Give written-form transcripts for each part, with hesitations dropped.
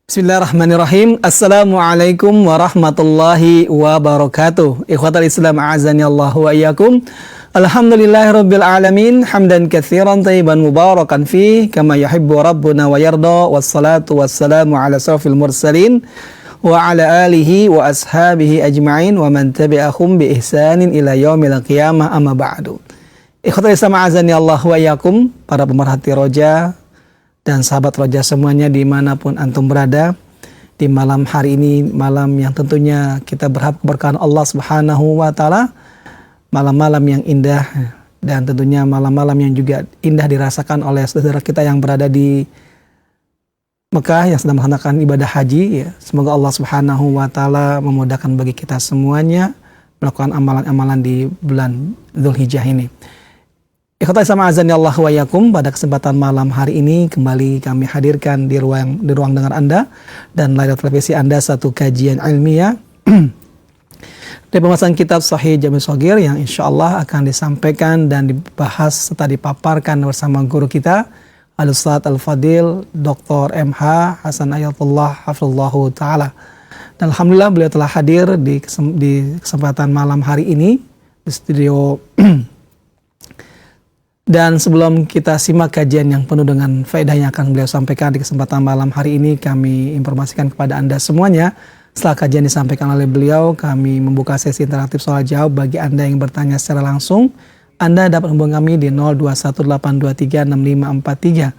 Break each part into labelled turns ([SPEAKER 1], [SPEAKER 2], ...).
[SPEAKER 1] Bismillahirrahmanirrahim. Assalamualaikum warahmatullahi wabarakatuh. Ikhwatal Islam a'azani Allah wa iyyakum. Alhamdulillahirabbil alamin, hamdan katsiran thayyiban mubarakan fi kama yuhibbu rabbuna wa yarda, wassalatu wassalamu ala asyrafil mursalin wa ala alihi wa ashabihi ajma'in wa man tabi'ahum bi ihsanin ila yaumil qiyamah, amma ba'du. Ikhwatal Islam a'azani Allah wa iyyakum, para pemerhati roja dan sahabat roja semuanya dimanapun antum berada, di malam hari ini, malam yang tentunya kita berharap keberkahan Allah Subhanahu wa Ta'ala, malam-malam yang indah, dan tentunya malam-malam yang juga indah dirasakan oleh saudara kita yang berada di Mekah yang sedang melaksanakan ibadah haji. Ya, semoga Allah Subhanahu wa Ta'ala memudahkan bagi kita semuanya melakukan amalan-amalan di bulan Dzulhijjah ini. Ikhwatal Islam azani Allah wa yakum, pada kesempatan malam hari ini kembali kami hadirkan di ruang dengar Anda dan layar televisi Anda satu kajian ilmiah dari pembahasan kitab Sahih Jami' Shaghir yang insyaallah akan disampaikan dan dibahas serta dipaparkan bersama guru kita Al-Ustadz Al-Fadil Dr. MH Hasan Ayatullah Hafizallahu Ta'ala. Dan alhamdulillah beliau telah hadir di kesempatan malam hari ini di studio. Dan sebelum kita simak kajian yang penuh dengan faedah yang akan beliau sampaikan di kesempatan malam hari ini, kami informasikan kepada Anda semuanya, setelah kajian disampaikan oleh beliau, kami membuka sesi interaktif soal jawab bagi Anda yang bertanya secara langsung. Anda dapat menghubungi kami di 0218236543.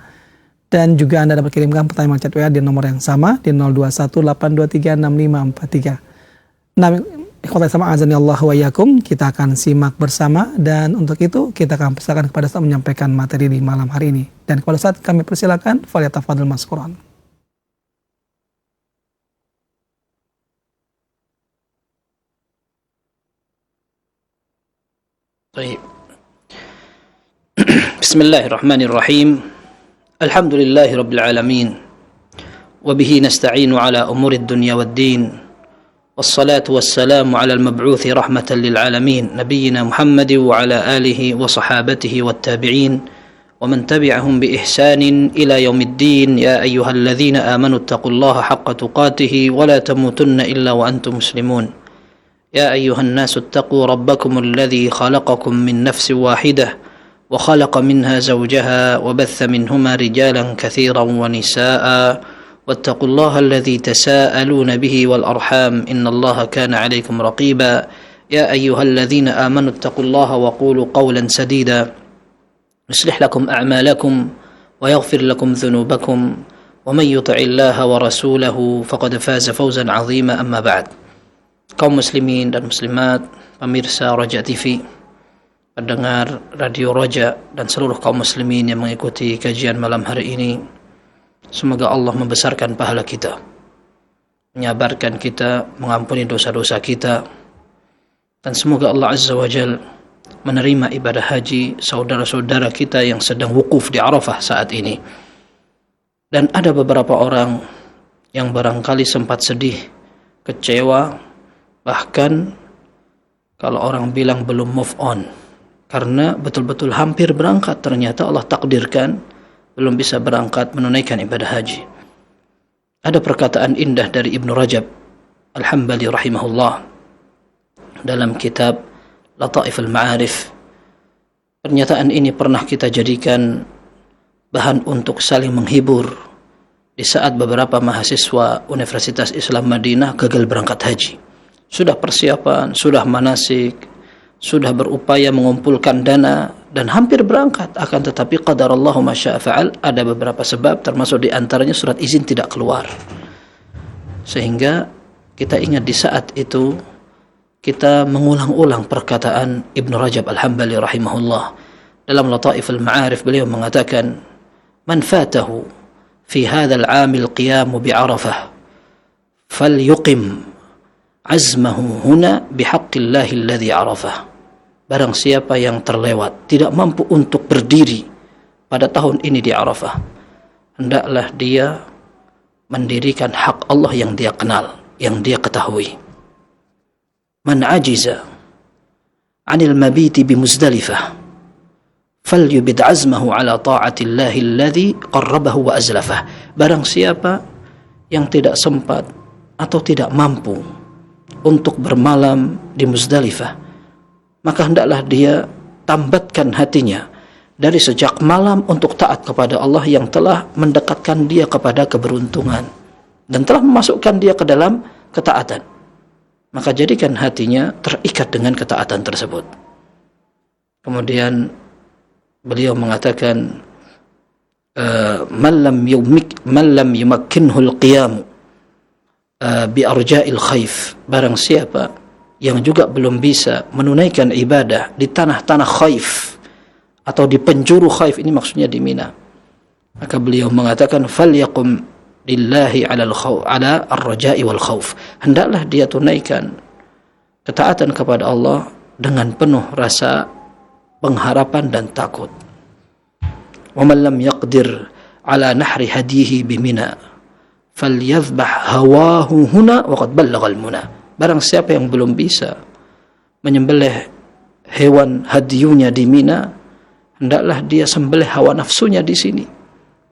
[SPEAKER 1] Dan juga Anda dapat kirimkan pertanyaan chat WA di nomor yang sama, di 0218236543. Nah, ikhwatal Islam azani Allah wa iyyakum, kita akan simak bersama, dan untuk itu kita akan persilakan kepada Ustaz menyampaikan materi di malam hari ini. Dan kepada Ustaz kami persilakan, falyatafadhal mashkuran.
[SPEAKER 2] Baik. Bismillahirrahmanirrahim. Alhamdulillahirabbil alamin. Wa bihi nasta'inu ala umurid dunya waddin. والصلاة والسلام على المبعوث رحمة للعالمين نبينا محمد وعلى آله وصحابته والتابعين ومن تبعهم بإحسان إلى يوم الدين. يا أيها الذين آمنوا اتقوا الله حق تقاته ولا تموتن إلا وأنتم مسلمون. يا أيها الناس اتقوا ربكم الذي خلقكم من نفس واحدة وخلق منها زوجها وبث منهما رجالا كثيرا ونساء واتقوا الله الذي تساءلون به والأرحام إن الله كان عليكم رقيبا. يا أيها الذين آمنوا اتقوا الله وقولوا قولا سديدا يصلح لكم أعمالكم ويغفر لكم ذنوبكم ومن يطع الله ورسوله فقد فاز فوزا عظيما. أما بعد. Kaum muslimin dan muslimat, pemirsa Roja TV, pendengar Radio Roja, dan seluruh kaum muslimin yang mengikuti kajian malam hari ini, semoga Allah membesarkan pahala kita, menyabarkan kita, mengampuni dosa-dosa kita, dan semoga Allah Azza wa Jal menerima ibadah haji saudara-saudara kita yang sedang wukuf di Arafah saat ini. Dan ada beberapa orang yang barangkali sempat sedih, kecewa, bahkan kalau orang bilang belum move on, karena betul-betul hampir berangkat, ternyata Allah takdirkan belum bisa berangkat menunaikan ibadah haji. Ada perkataan indah dari Ibnu Rajab Al-Hambali rahimahullah dalam kitab Lataif Al-Ma'arif. Pernyataan ini pernah kita jadikan bahan untuk saling menghibur di saat beberapa mahasiswa Universitas Islam Madinah gagal berangkat haji. Sudah persiapan, sudah manasik, sudah berupaya mengumpulkan dana dan hampir berangkat, akan tetapi qadarallahu ma syaa fa'al, ada beberapa sebab, termasuk di antaranya surat izin tidak keluar. Sehingga kita ingat di saat itu kita mengulang-ulang perkataan Ibnu Rajab Al-Hambali rahimahullah dalam Lataif Al-Ma'arif. Beliau mengatakan, man fatahu fi hadzal 'amil qiyamu bi Arafah falyuqim azmahu huna bihaqqillahi alladhi arafah. Barang siapa yang terlewat, tidak mampu untuk berdiri pada tahun ini di Arafah, hendaklah dia mendirikan hak Allah yang dia kenal, yang dia ketahui. Man ajiza 'anil mabiti bi Muzdalifah falyubid azmahu ala ta'atillahi alladhi qarrabahu wa azlafah. Barang siapa yang tidak sempat atau tidak mampu untuk bermalam di Muzdalifah, maka hendaklah dia tambatkan hatinya dari sejak malam untuk taat kepada Allah yang telah mendekatkan dia kepada keberuntungan dan telah memasukkan dia ke dalam ketaatan. Maka jadikan hatinya terikat dengan ketaatan tersebut. Kemudian beliau mengatakan, man lam yumakkinhu al-qiyam bi arja'il khaif, barang siapa yang juga belum bisa menunaikan ibadah di tanah-tanah khaif atau di penjuru khaif, ini maksudnya di Mina, maka beliau mengatakan falyaqum lillahi ala ar-raja'i wal khauf, hendaklah dia tunaikan ketaatan kepada Allah dengan penuh rasa pengharapan dan takut. Wa man lam yaqdir ala nahri hadihi bi Mina falyadhbah hawahu huna wa qad ballagha al-muna, barang siapa yang belum bisa menyembelih hewan hadiyunya di Mina, hendaklah dia sembelih hawa nafsunya di sini,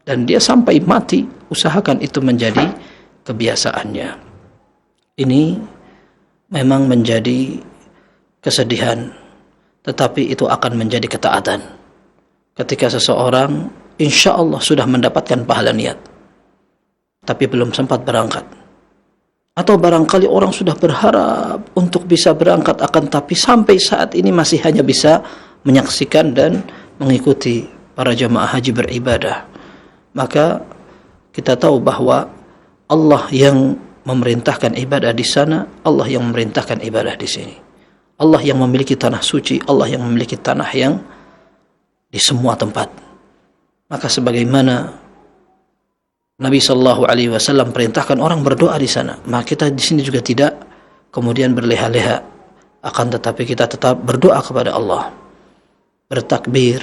[SPEAKER 2] dan dia sampai mati usahakan itu menjadi kebiasaannya. Ini memang menjadi kesedihan, tetapi itu akan menjadi ketaatan ketika seseorang insya Allah sudah mendapatkan pahala niat tapi belum sempat berangkat, atau barangkali orang sudah berharap untuk bisa berangkat akan tapi sampai saat ini masih hanya bisa menyaksikan dan mengikuti para jamaah haji beribadah. Maka kita tahu bahwa Allah yang memerintahkan ibadah di sana, Allah yang memerintahkan ibadah di sini. Allah yang memiliki tanah suci, Allah yang memiliki tanah yang di semua tempat. Maka sebagaimana Nabi sallallahu alaihi wasallam perintahkan orang berdoa di sana, maka kita di sini juga tidak kemudian berleha-leha, akan tetapi kita tetap berdoa kepada Allah, bertakbir,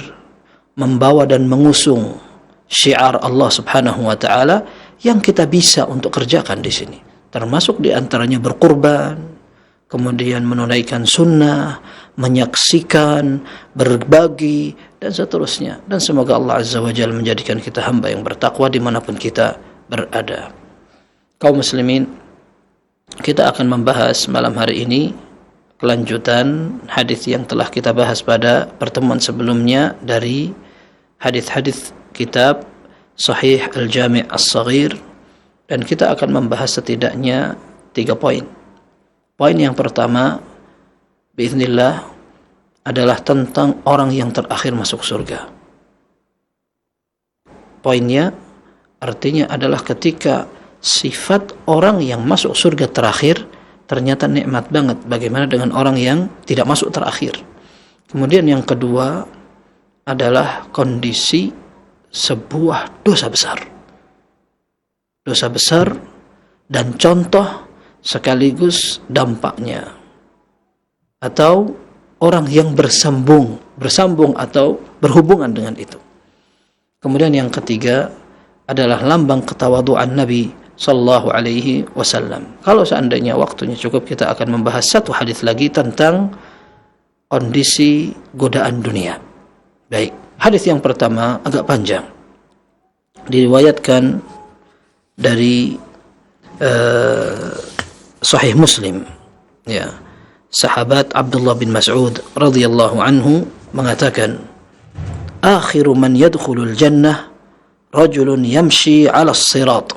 [SPEAKER 2] membawa dan mengusung syiar Allah Subhanahu wa taala yang kita bisa untuk kerjakan di sini, termasuk di antaranya berkurban, kemudian menunaikan sunnah, menyaksikan, berbagi, dan seterusnya. Dan semoga Allah Azza wa Jalla menjadikan kita hamba yang bertakwa dimanapun kita berada. Kaum muslimin, kita akan membahas malam hari ini kelanjutan hadis yang telah kita bahas pada pertemuan sebelumnya dari hadis-hadis kitab Sahih Al-Jami' As-Saghir, dan kita akan membahas setidaknya 3 poin. Poin yang pertama biiznillah adalah tentang orang yang terakhir masuk surga. Poinnya artinya adalah ketika sifat orang yang masuk surga terakhir ternyata nikmat banget, bagaimana dengan orang yang tidak masuk terakhir. Kemudian yang kedua adalah kondisi sebuah dosa besar. Dosa besar dan contoh sekaligus dampaknya, atau orang yang bersambung atau berhubungan dengan itu. Kemudian yang ketiga adalah lambang ketawaduan Nabi sallallahu alaihi wasallam. Kalau seandainya waktunya cukup, kita akan membahas satu hadis lagi tentang kondisi godaan dunia. Baik, hadis yang pertama agak panjang, diriwayatkan dari Sahih Muslim, ya. Sahabat Abdullah bin Mas'ud radhiyallahu anhu mengatakan, akhiru man yadkhulul jannah rajulun yamshi 'ala as-sirat.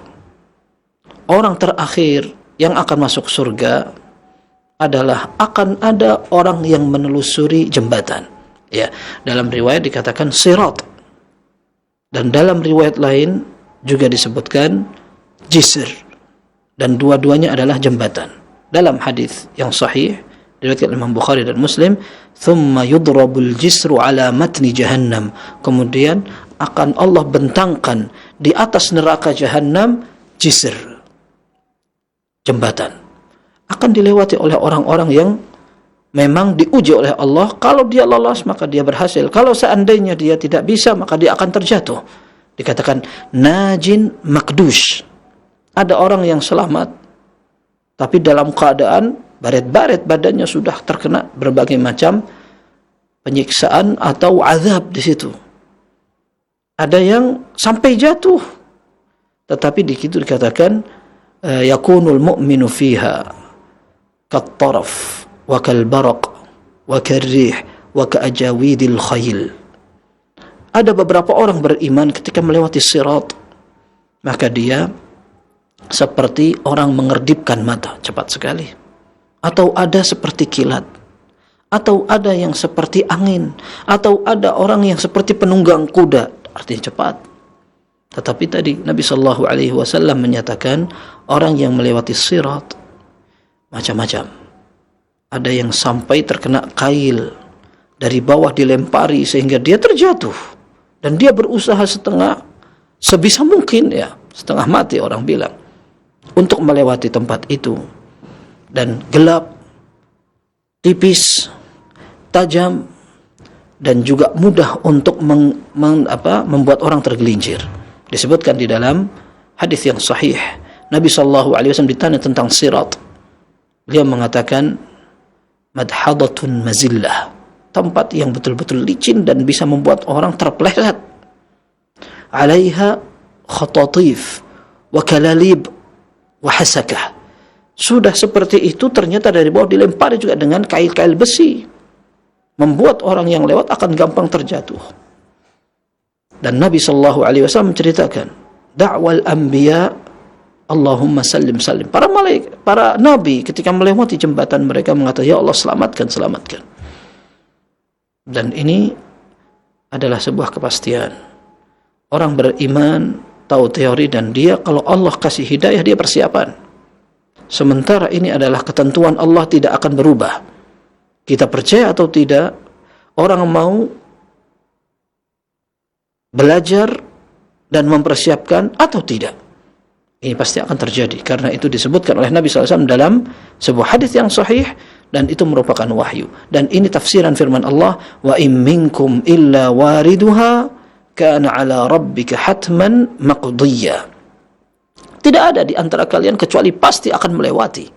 [SPEAKER 2] Orang terakhir yang akan masuk surga adalah akan ada orang yang menelusuri jembatan. Ya, dalam riwayat dikatakan sirat, dan dalam riwayat lain juga disebutkan jisr, dan dua-duanya adalah jembatan. Dalam hadis yang sahih diriwayatkan Imam Bukhari dan Muslim, thumma yudrabul jisru ala matni jahannam, kemudian akan Allah bentangkan di atas neraka jahannam jisr, jembatan, akan dilewati oleh orang-orang yang memang diuji oleh Allah. Kalau dia lolos maka dia berhasil, kalau seandainya dia tidak bisa maka dia akan terjatuh. Dikatakan najin makdush, ada orang yang selamat tapi dalam keadaan baret-baret badannya sudah terkena berbagai macam penyiksaan atau azab di situ. Ada yang sampai jatuh, tetapi di situ dikatakan yakunul mu'minu fiha kat-taraf wa kal-baraq wa kar-rih wa ka-ajawidil khayl. Ada beberapa orang beriman ketika melewati sirat, maka dia seperti orang mengerdipkan mata, cepat sekali. Atau ada seperti kilat, atau ada yang seperti angin, atau ada orang yang seperti penunggang kuda, artinya cepat. Tetapi tadi Nabi SAW menyatakan orang yang melewati sirat macam-macam. Ada yang sampai terkena kail, dari bawah dilempari sehingga dia terjatuh, dan dia berusaha sebisa mungkin, ya setengah mati orang bilang, untuk melewati tempat itu. Dan gelap, tipis, tajam, dan juga mudah untuk membuat orang tergelincir. Disebutkan di dalam hadis yang sahih, Nabi SAW ditanya tentang sirat. Beliau mengatakan, madhadatun mazillah, tempat yang betul-betul licin dan bisa membuat orang terpeleset. Alaiha khatatif wa kalalib wa hasakah. Sudah seperti itu, ternyata dari bawah dilempari juga dengan kail-kail besi, membuat orang yang lewat akan gampang terjatuh. Dan Nabi SAW menceritakan, da'wal anbiya Allahumma sallim sallim. Para nabi ketika melewati jembatan mereka mengatakan, ya Allah selamatkan, selamatkan. Dan ini adalah sebuah kepastian. Orang beriman tahu teori, dan dia kalau Allah kasih hidayah, dia persiapan. Sementara ini adalah ketentuan Allah, tidak akan berubah. Kita percaya atau tidak, orang mau belajar dan mempersiapkan atau tidak, ini pasti akan terjadi. Karena itu disebutkan oleh Nabi SAW dalam sebuah hadis yang sahih, dan itu merupakan wahyu. Dan ini tafsiran firman Allah, wa in minkum illa wariduha kana ala rabbika hatman maqdiyya. Tidak ada di antara kalian kecuali pasti akan melewati.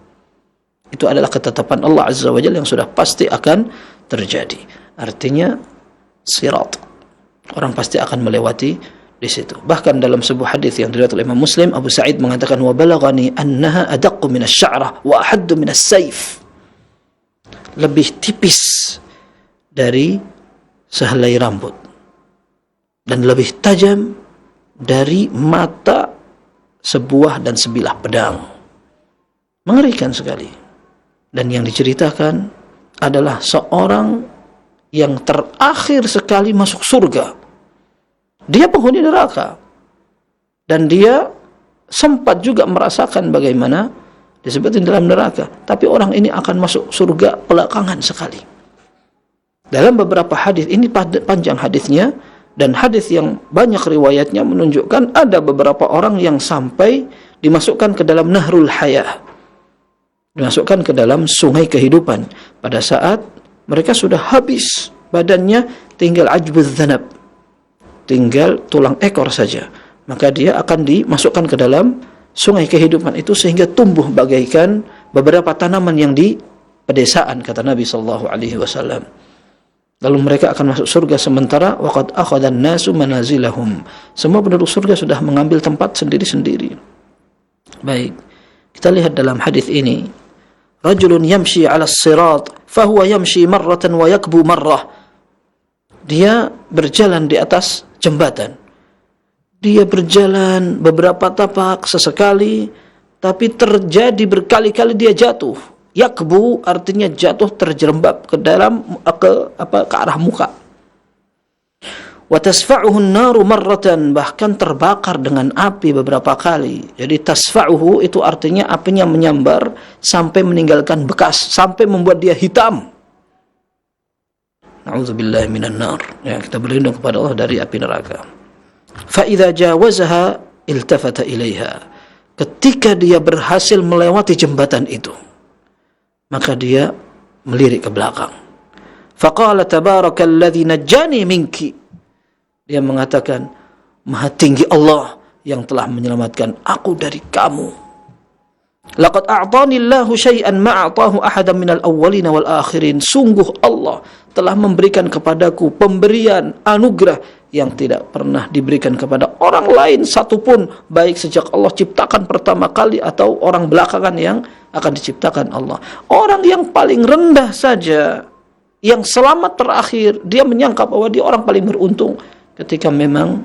[SPEAKER 2] Itu adalah ketetapan Allah Azza wa Jalla yang sudah pasti akan terjadi. Artinya sirat, orang pasti akan melewati di situ. Bahkan dalam sebuah hadis yang diriwayatkan oleh Imam Muslim, Abu Sa'id mengatakan, wa balaghani annaha adaqqu min asy-sya'rah wa ahaddu min as-sayf. Lebih tipis dari sehelai rambut dan lebih tajam dari mata sebuah dan sebilah pedang. Mengerikan sekali. Dan yang diceritakan adalah seorang yang terakhir sekali masuk surga. Dia penghuni neraka, dan dia sempat juga merasakan bagaimana disebutin dalam neraka, tapi orang ini akan masuk surga belakangan sekali. Dalam beberapa hadis, ini panjang hadisnya, dan hadis yang banyak riwayatnya menunjukkan ada beberapa orang yang sampai dimasukkan ke dalam nahrul hayah, dimasukkan ke dalam sungai kehidupan pada saat mereka sudah habis badannya, tinggal ajbuz zanab, tinggal tulang ekor saja, maka dia akan dimasukkan ke dalam sungai kehidupan itu sehingga tumbuh bagaikan beberapa tanaman yang di pedesaan, kata Nabi SAW. Lalu mereka akan masuk surga, sementara waqad akhadhan nasu manazilahum, semua penduduk surga sudah mengambil tempat sendiri-sendiri. Baik, kita lihat dalam hadis ini, rajulun yamshi 'ala as-sirat fahuwa yamshi marratan wa yakbu marrah. Dia berjalan di atas jembatan. Dia berjalan beberapa tapak sesekali, tapi terjadi berkali-kali dia jatuh. Yakbu artinya jatuh, terjerembab ke dalam ke arah muka. Wa tasfa'uhu an-naru marratan, bahkan terbakar dengan api beberapa kali. Jadi tasfa'uhu itu artinya apinya menyambar sampai meninggalkan bekas, sampai membuat dia hitam. Na'udzubillahi minan nar. Ya, kita berlindung kepada Allah dari api neraka. Fa idza jawazaha iltafata ilaiha. Ketika dia berhasil melewati jembatan itu, maka dia melirik ke belakang. Faqala tabarakalladzi najjani minki. Dia mengatakan, maha tinggi Allah yang telah menyelamatkan aku dari kamu. Laqad a'tani Allahu syai'an ma a'tahu ahadan minal awwalin wal akhirin. Sungguh Allah telah memberikan kepadaku pemberian anugerah yang tidak pernah diberikan kepada orang lain satupun, baik sejak Allah ciptakan pertama kali atau orang belakangan yang akan diciptakan Allah. Orang yang paling rendah saja, yang selamat terakhir, dia menyangka bahwa dia orang paling beruntung ketika memang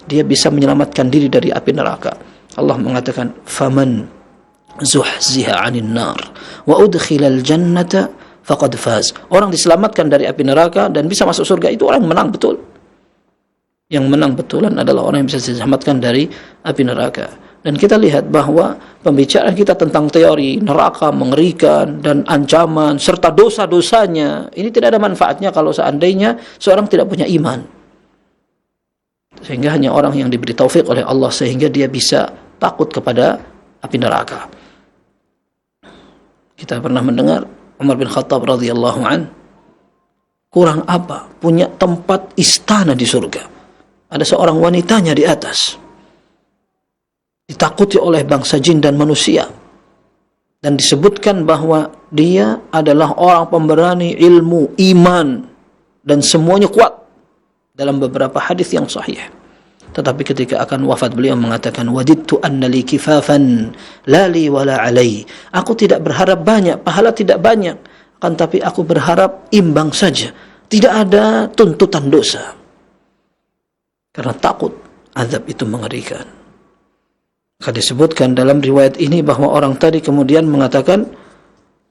[SPEAKER 2] dia bisa menyelamatkan diri dari api neraka. Allah mengatakan, "Faman zuhziha 'anil nar wa udkhilal jannata faqad faz." Orang diselamatkan dari api neraka dan bisa masuk surga, itu orang yang menang betul. Yang menang betulan adalah orang yang bisa diselamatkan dari api neraka. Dan kita lihat bahwa pembicaraan kita tentang teori neraka mengerikan dan ancaman serta dosa-dosanya, ini tidak ada manfaatnya kalau seandainya seorang tidak punya iman. Sehingga hanya orang yang diberi taufik oleh Allah sehingga dia bisa takut kepada api neraka. Kita pernah mendengar Umar bin Khattab radhiyallahu an, kurang apa punya tempat istana di surga. Ada seorang wanitanya di atas, ditakuti oleh bangsa jin dan manusia, dan disebutkan bahwa dia adalah orang pemberani ilmu, iman, dan semuanya kuat dalam beberapa hadis yang sahih. Tetapi ketika akan wafat beliau mengatakan, "Wadidtu anna li kifafan la li wala alai." Aku tidak berharap banyak, pahala tidak banyak, akan tapi aku berharap imbang saja, tidak ada tuntutan dosa. Karena takut azab itu mengerikan. Maka disebutkan dalam riwayat ini bahwa orang tadi kemudian mengatakan,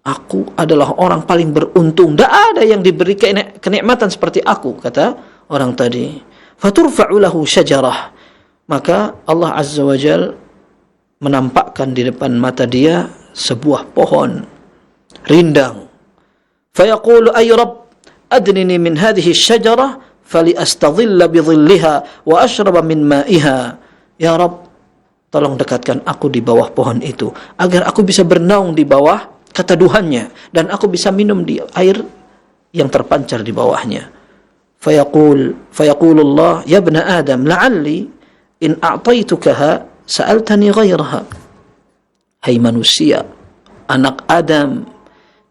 [SPEAKER 2] "Aku adalah orang paling beruntung, tidak ada yang diberi kenikmatan seperti aku," kata orang tadi. Faturfa'u lahu syajarah. Maka Allah Azza wa Jal menampakkan di depan mata dia sebuah pohon rindang. Fayaqulu ay Rabb adnini min hadhihi syajarah fali astadhilla bi dhilliha wa ashraba min ma'iha. Ya Rabb, tolong dekatkan aku di bawah pohon itu agar aku bisa bernaung di bawah keteduhannya dan aku bisa minum di air yang terpancar di bawahnya. Fayaqulullah, ya ibna Adam, la'alli in a'taitukaha sa'altani ghairaha. Hai manusia, anak Adam,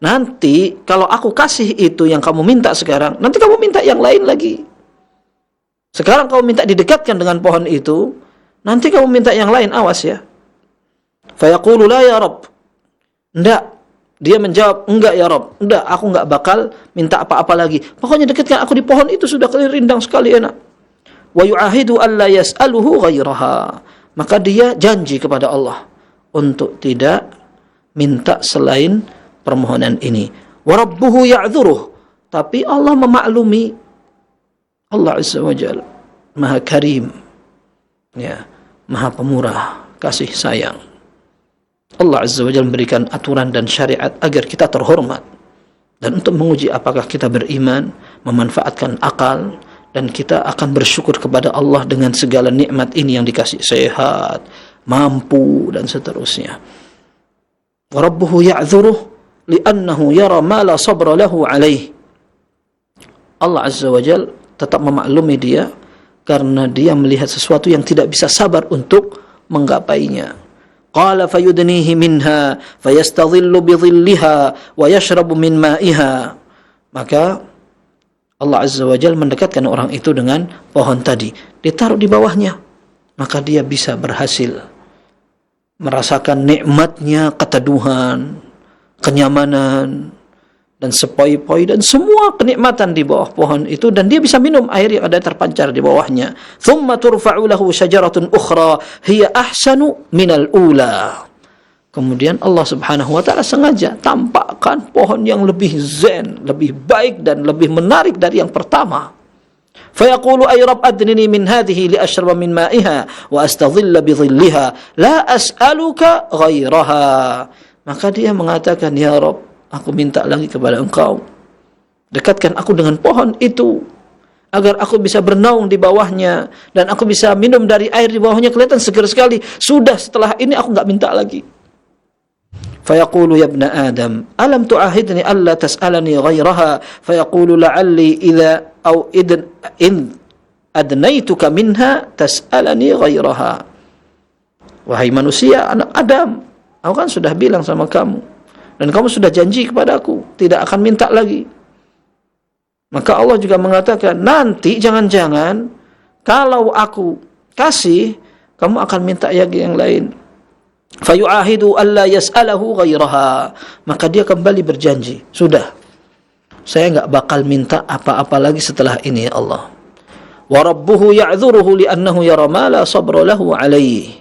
[SPEAKER 2] nanti kalau aku kasih itu yang kamu minta sekarang, nanti kamu minta yang lain lagi. Sekarang kamu minta didekatkan dengan pohon itu, nanti kamu minta yang lain, awas ya. Fayaqulu la ya Rabb. Enggak. Dia menjawab, enggak ya Rabb, enggak, aku enggak bakal minta apa-apa lagi. Pokoknya dekatkan aku di pohon itu, sudah rindang sekali enak. Wa yu'ahidu alla yas'aluhu ghairaha. Maka dia janji kepada Allah untuk tidak minta selain permohonan ini. Wa rabbuhu ya'dhuruh. Tapi Allah memaklumi. Allah Azza wa Jalla Maha Karim, ya, Maha Pemurah, kasih sayang. Allah Azza wa Jalla memberikan aturan dan syariat agar kita terhormat, dan untuk menguji apakah kita beriman, memanfaatkan akal, dan kita akan bersyukur kepada Allah dengan segala nikmat ini yang dikasih, sehat, mampu, dan seterusnya. Wa rabbuhu ya'dhuruh li'annahu yara ma la sabra lahu alaih. Allah Azza wa Jalla tetap memaklumi dia karena dia melihat sesuatu yang tidak bisa sabar untuk menggapainya. Qala fayudnihi minha fayastadhillu bi dhilliha wa yashrabu min ma'iha. Maka Allah Azza wa Jalla mendekatkan orang itu dengan pohon tadi, ditaruh di bawahnya, maka dia bisa berhasil merasakan nikmatnya keteduhan, kenyamanan, dan sepoi-poi dan semua kenikmatan di bawah pohon itu, dan dia bisa minum air yang ada terpancar di bawahnya. Thumma turfa'u lahu syajaratun ukhra hiya ahsanu minal ula. Kemudian Allah Subhanahu wa taala sengaja tampakkan pohon yang lebih zen, lebih baik dan lebih menarik dari yang pertama. Fayaqulu ay Rabb adnini min hadhihi li ashraba min ma'iha wa astadhilla bi dhilliha la as'aluka ghairaha. Maka dia mengatakan, ya Rabb, aku minta lagi kepada engkau, dekatkan aku dengan pohon itu agar aku bisa bernaung di bawahnya dan aku bisa minum dari air di bawahnya, kelihatan segar sekali. Sudah, setelah ini aku enggak minta lagi. Fayaqulu ya ibna Adam, alam tu'ahidni alla tas'alani ghairaha? Fayaqulu la'alli idza aw in adnaituka minha tas'alani ghairaha. Wahai manusia, anak Adam, aku kan sudah bilang sama kamu, dan kamu sudah janji kepadaku tidak akan minta lagi. Maka Allah juga mengatakan, nanti jangan-jangan kalau aku kasih, kamu akan minta yang lain. Fayu'ahidu alla yas'alahu ghairaha. Maka dia kembali berjanji, sudah, saya enggak bakal minta apa-apa lagi setelah ini ya Allah. Wa rabbuhu ya'dhuruhu li'annahu yara ma la sabra lahu alaihi.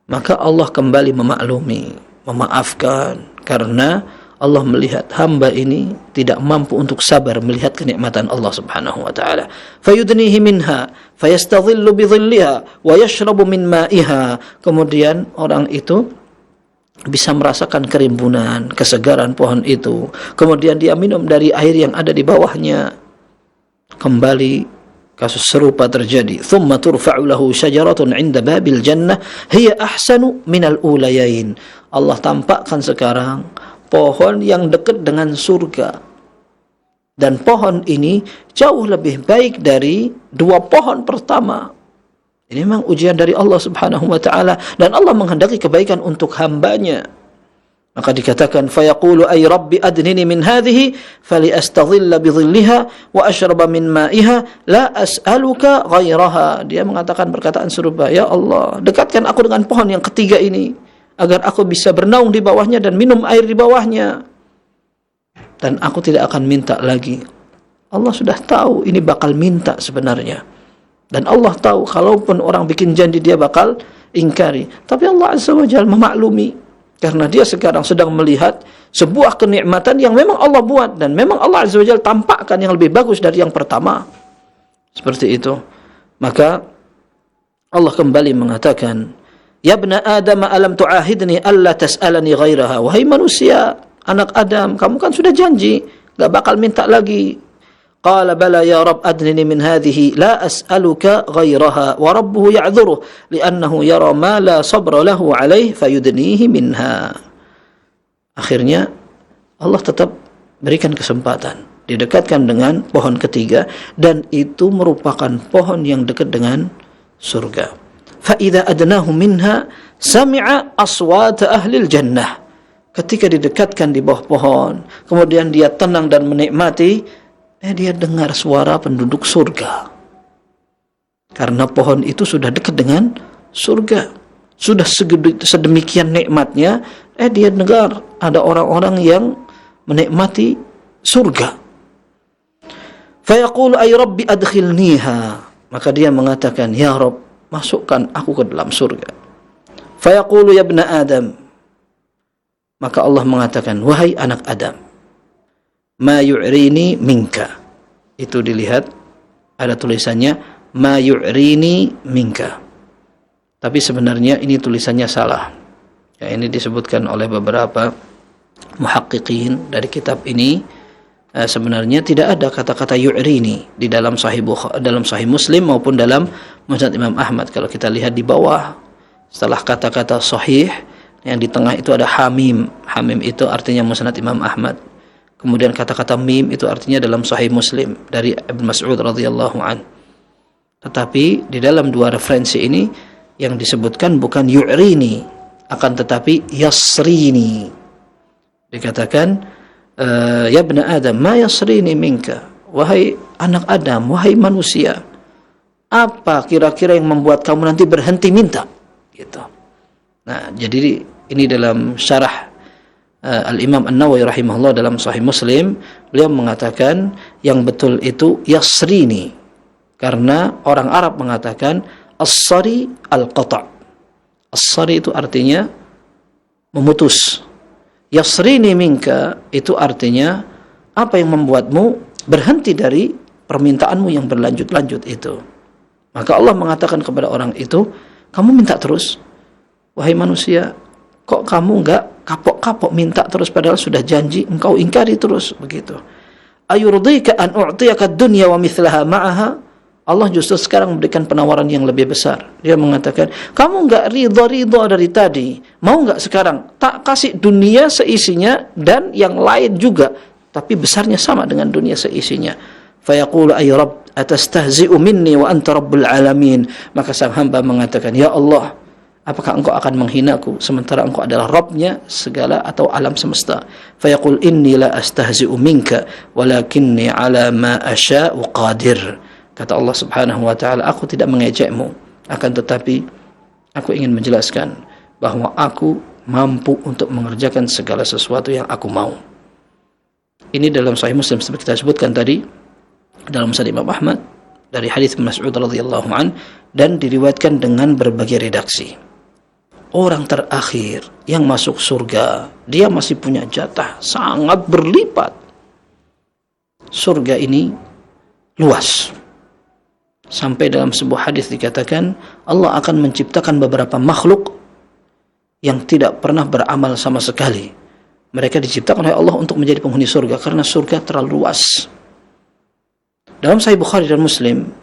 [SPEAKER 2] Maka Allah kembali memaklumi, memaafkan, karena Allah melihat hamba ini tidak mampu untuk sabar melihat kenikmatan Allah Subhanahu wa taala. Fayudnihi minha fayastadhillu bi dhilliha wa yashrabu min ma'iha. Kemudian orang itu bisa merasakan kerimbunan, kesegaran pohon itu. Kemudian dia minum dari air yang ada di bawahnya. Kembali kasus serupa terjadi. Thumma turfa'u lahu syajaratun 'inda babil jannah hiya ahsanu minal ulayain. Allah tampakkan sekarang pohon yang dekat dengan surga. Dan pohon ini jauh lebih baik dari dua pohon pertama. Ini memang ujian dari Allah Subhanahu wa taala, dan Allah menghendaki kebaikan untuk hambanya. Maka dikatakan fayaqulu ay rabbi adnini min hadhihi faliastadhilla bi dhilliha wa ashraba min ma'iha la as'aluka ghairaha. Dia mengatakan perkataan serupa, ya Allah, dekatkan aku dengan pohon yang ketiga ini agar aku bisa bernaung di bawahnya dan minum air di bawahnya, dan aku tidak akan minta lagi. Allah sudah tahu ini bakal minta sebenarnya, dan Allah tahu kalaupun orang bikin janji dia bakal ingkari. Tapi Allah Azza wa Jalla memaklumi, karena dia sekarang sedang melihat sebuah kenikmatan yang memang Allah buat, dan memang Allah Azza wa Jalla tampakkan yang lebih bagus dari yang pertama. Seperti itu. Maka Allah kembali mengatakan, ya ibna Adam, alam tu'ahidni alla tas'alani ghairaha. Wahai manusia, anak Adam, kamu kan sudah janji enggak bakal minta lagi. Qala bala ya Rabb adnini min hadhihi la as'aluka ghairaha wa rabbuhu ya'dhuruh li'annahu yara ma la sabra lahu alayhi fayudnihi minha. Akhirnya Allah tetap berikan kesempatan, didekatkan dengan pohon ketiga, dan itu merupakan pohon yang dekat dengan surga. فَإِذَا أَدْنَاهُ مِنْهَا سَمِعَ أَصْوَاتَ أَهْلِ الْجَنَّةِ. Ketika didekatkan di bawah pohon, kemudian dia tenang dan menikmati, dia dengar suara penduduk surga. Karena pohon itu sudah dekat dengan surga, sudah sedemikian nikmatnya, dia dengar ada orang-orang yang menikmati surga. فَيَقُولُ أَيْ رَبِّ أَدْخِلْنِيهَا. Maka dia mengatakan, ya Rabb, masukkan aku ke dalam surga. Fayaqulu ya ibna Adam. Maka Allah mengatakan, wahai anak Adam, ma yu'rini minka. Itu dilihat, ada tulisannya ma yu'rini minka. Tapi sebenarnya ini tulisannya salah. Ya, ini disebutkan oleh beberapa muhaqqiqin dari kitab ini. Sebenarnya tidak ada kata-kata yu'rini di dalam Sahih Muslim maupun dalam Musnad Imam Ahmad. Kalau kita lihat di bawah, setelah kata-kata sahih, yang di tengah itu ada hamim. Hamim itu artinya Musnad Imam Ahmad. Kemudian kata-kata mim itu artinya dalam Sahih Muslim dari Ibn Mas'ud radhiyallahu an. Tetapi di dalam dua referensi ini yang disebutkan bukan yu'rini, akan tetapi yasrini. Dikatakan, ya ibna Adam, ma yasrini minka. Wahai anak Adam, wahai manusia, apa kira-kira yang membuat kamu nanti berhenti minta? Gitu. Nah, jadi ini dalam syarah Al-Imam An-Nawawi rahimahullah dalam Sahih Muslim, beliau mengatakan yang betul itu yasrini, karena orang Arab mengatakan as-sari al-qata'. As-sari itu artinya memutus. Yasrini minka itu artinya apa yang membuatmu berhenti dari permintaanmu yang berlanjut-lanjut itu. Maka Allah mengatakan kepada orang itu, kamu minta terus, wahai manusia, kok kamu enggak kapok-kapok minta terus padahal sudah janji, engkau ingkari terus begitu. Ayurdika an u'tiyaka ad-dunya wa mithlaha ma'aha. Allah justru sekarang memberikan penawaran yang lebih besar. Dia mengatakan, kamu enggak ridha dari tadi, mau enggak sekarang tak kasih dunia seisinya dan yang lain juga, tapi besarnya sama dengan dunia seisinya. Fayaqulu ay Rabb atastahzi'u minni wa anta rabbul alamin. Maka sang hamba mengatakan, ya Allah, apakah engkau akan menghinaku sementara engkau adalah Rabbnya segala atau alam semesta? Fayaqul inni la astahzi'u minka walakinni ala ma asya'u qadir. Kata Allah Subhanahu wa taala, aku tidak mengejekmu, akan tetapi aku ingin menjelaskan bahwa aku mampu untuk mengerjakan segala sesuatu yang aku mau. Ini dalam Sahih Muslim seperti kita sebutkan tadi, dalam Musnad Imam Ahmad dari hadis Mas'ud radhiyallahu an, dan diriwayatkan dengan berbagai redaksi. Orang terakhir yang masuk surga, dia masih punya jatah sangat berlipat. Surga ini luas. Sampai dalam sebuah hadis dikatakan Allah akan menciptakan beberapa makhluk yang tidak pernah beramal sama sekali. Mereka diciptakan oleh Allah untuk menjadi penghuni surga karena surga terlalu luas. Dalam Sahih Bukhari dan Muslim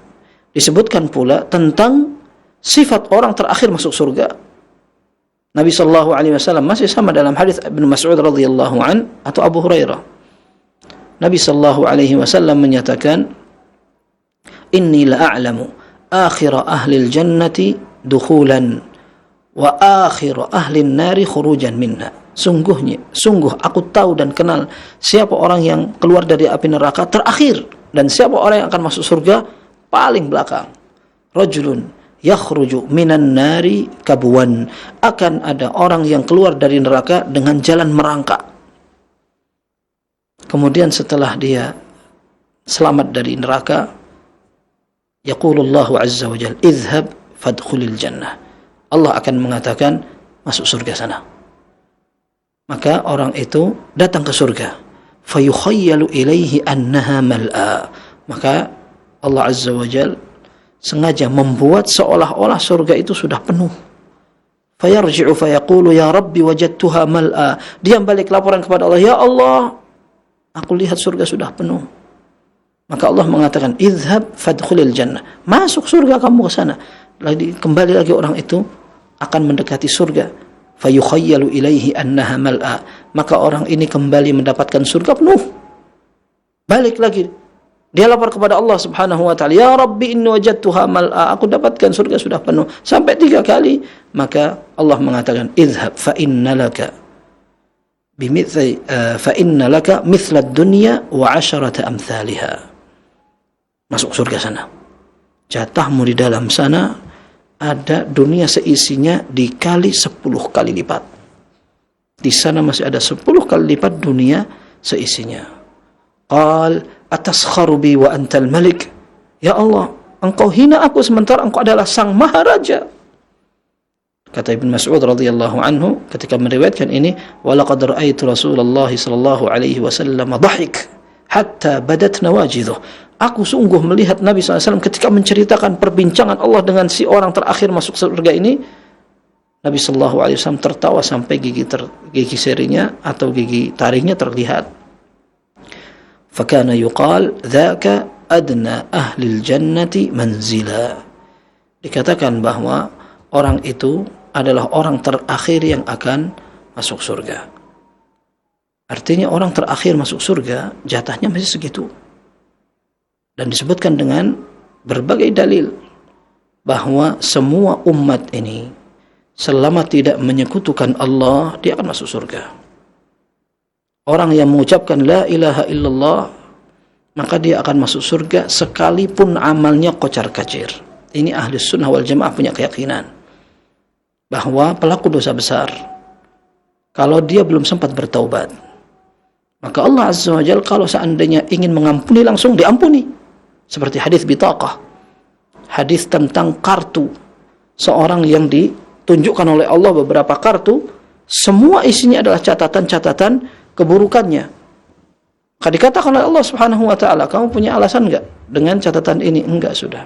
[SPEAKER 2] disebutkan pula tentang sifat orang terakhir masuk surga. Nabi sallallahu alaihi wasallam masih sama dalam hadis Ibnu Mas'ud radhiyallahu an atau Abu Hurairah. Nabi sallallahu alaihi wasallam menyatakan, "Inni la'alamu akhira ahli al-jannati dukhulan wa akhira ahli an-nari khurujan minha." Sungguh aku tahu dan kenal siapa orang yang keluar dari api neraka terakhir dan siapa orang yang akan masuk surga paling belakang. Rajulun yakhruju minan nari kabwan, akan ada orang yang keluar dari neraka dengan jalan merangkak. Kemudian setelah dia selamat dari neraka, yaqulullahu azza wa jalla, idhhab fadkhulil jannah. Allah akan mengatakan, masuk surga sana. Maka orang itu datang ke surga. Fayukhayyalu ilaihi annaha mal'a. Maka Allah azza wa jalla sengaja membuat seolah-olah surga itu sudah penuh. Fayarji'u fayaqulu ya Rabbi wajadtuha mal'a. Dia balik laporan kepada Allah, ya Allah, aku lihat surga sudah penuh. Maka Allah mengatakan, idhhab fadkhulil jannah. Masuk surga kamu ke sana. Kembali lagi orang itu akan mendekati surga. Fayukhayyalu ilaihi annaha mal'a. Maka orang ini kembali mendapatkan surga penuh. Balik lagi. Dia lapor kepada Allah Subhanahu wa taala, ya Rabbi inni wajadtuha mal'a. Aku dapatkan surga sudah penuh. Sampai 3 kali. Maka Allah mengatakan, idhhab fa inna laka mithla dunya wa 'asharata amthaliha. Masuk surga sana. Jatahmu di dalam sana ada dunia seisinya dikali 10 kali lipat. Di sana masih ada 10 kali lipat dunia seisinya. Qal ataskharu bi wa antal malik. Ya Allah, engkau hina aku sementara engkau adalah sang maharaja. Kata Ibnu Mas'ud radhiyallahu anhu ketika meriwayatkan ini, walaqad ra'aitu Rasulullah sallallahu alaihi wasallam dhahik hatta badat nawajidhuh. Aku sungguh melihat Nabi SAW ketika menceritakan perbincangan Allah dengan si orang terakhir masuk surga ini. Nabi SAW tertawa sampai gigi serinya atau gigi taringnya terlihat. Fakana yuqal dzaka adna ahlil jannati manzila. Dikatakan bahwa orang itu adalah orang terakhir yang akan masuk surga. Artinya orang terakhir masuk surga jatahnya masih segitu. Dan disebutkan dengan berbagai dalil bahwa semua umat ini selama tidak menyekutukan Allah, dia akan masuk surga. Orang yang mengucapkan la ilaha illallah, maka dia akan masuk surga sekalipun amalnya kocar-kacir. Ini ahli sunnah wal jamaah punya keyakinan bahwa pelaku dosa besar, kalau dia belum sempat bertaubat, maka Allah azza wa jalla kalau seandainya ingin mengampuni langsung diampuni. Seperti hadis bitaqah, hadis tentang kartu seorang yang ditunjukkan oleh Allah beberapa kartu, semua isinya adalah catatan-catatan keburukannya. Maka dikatakan oleh Allah Subhanahu wa taala, kamu punya alasan enggak dengan catatan ini? Enggak, sudah.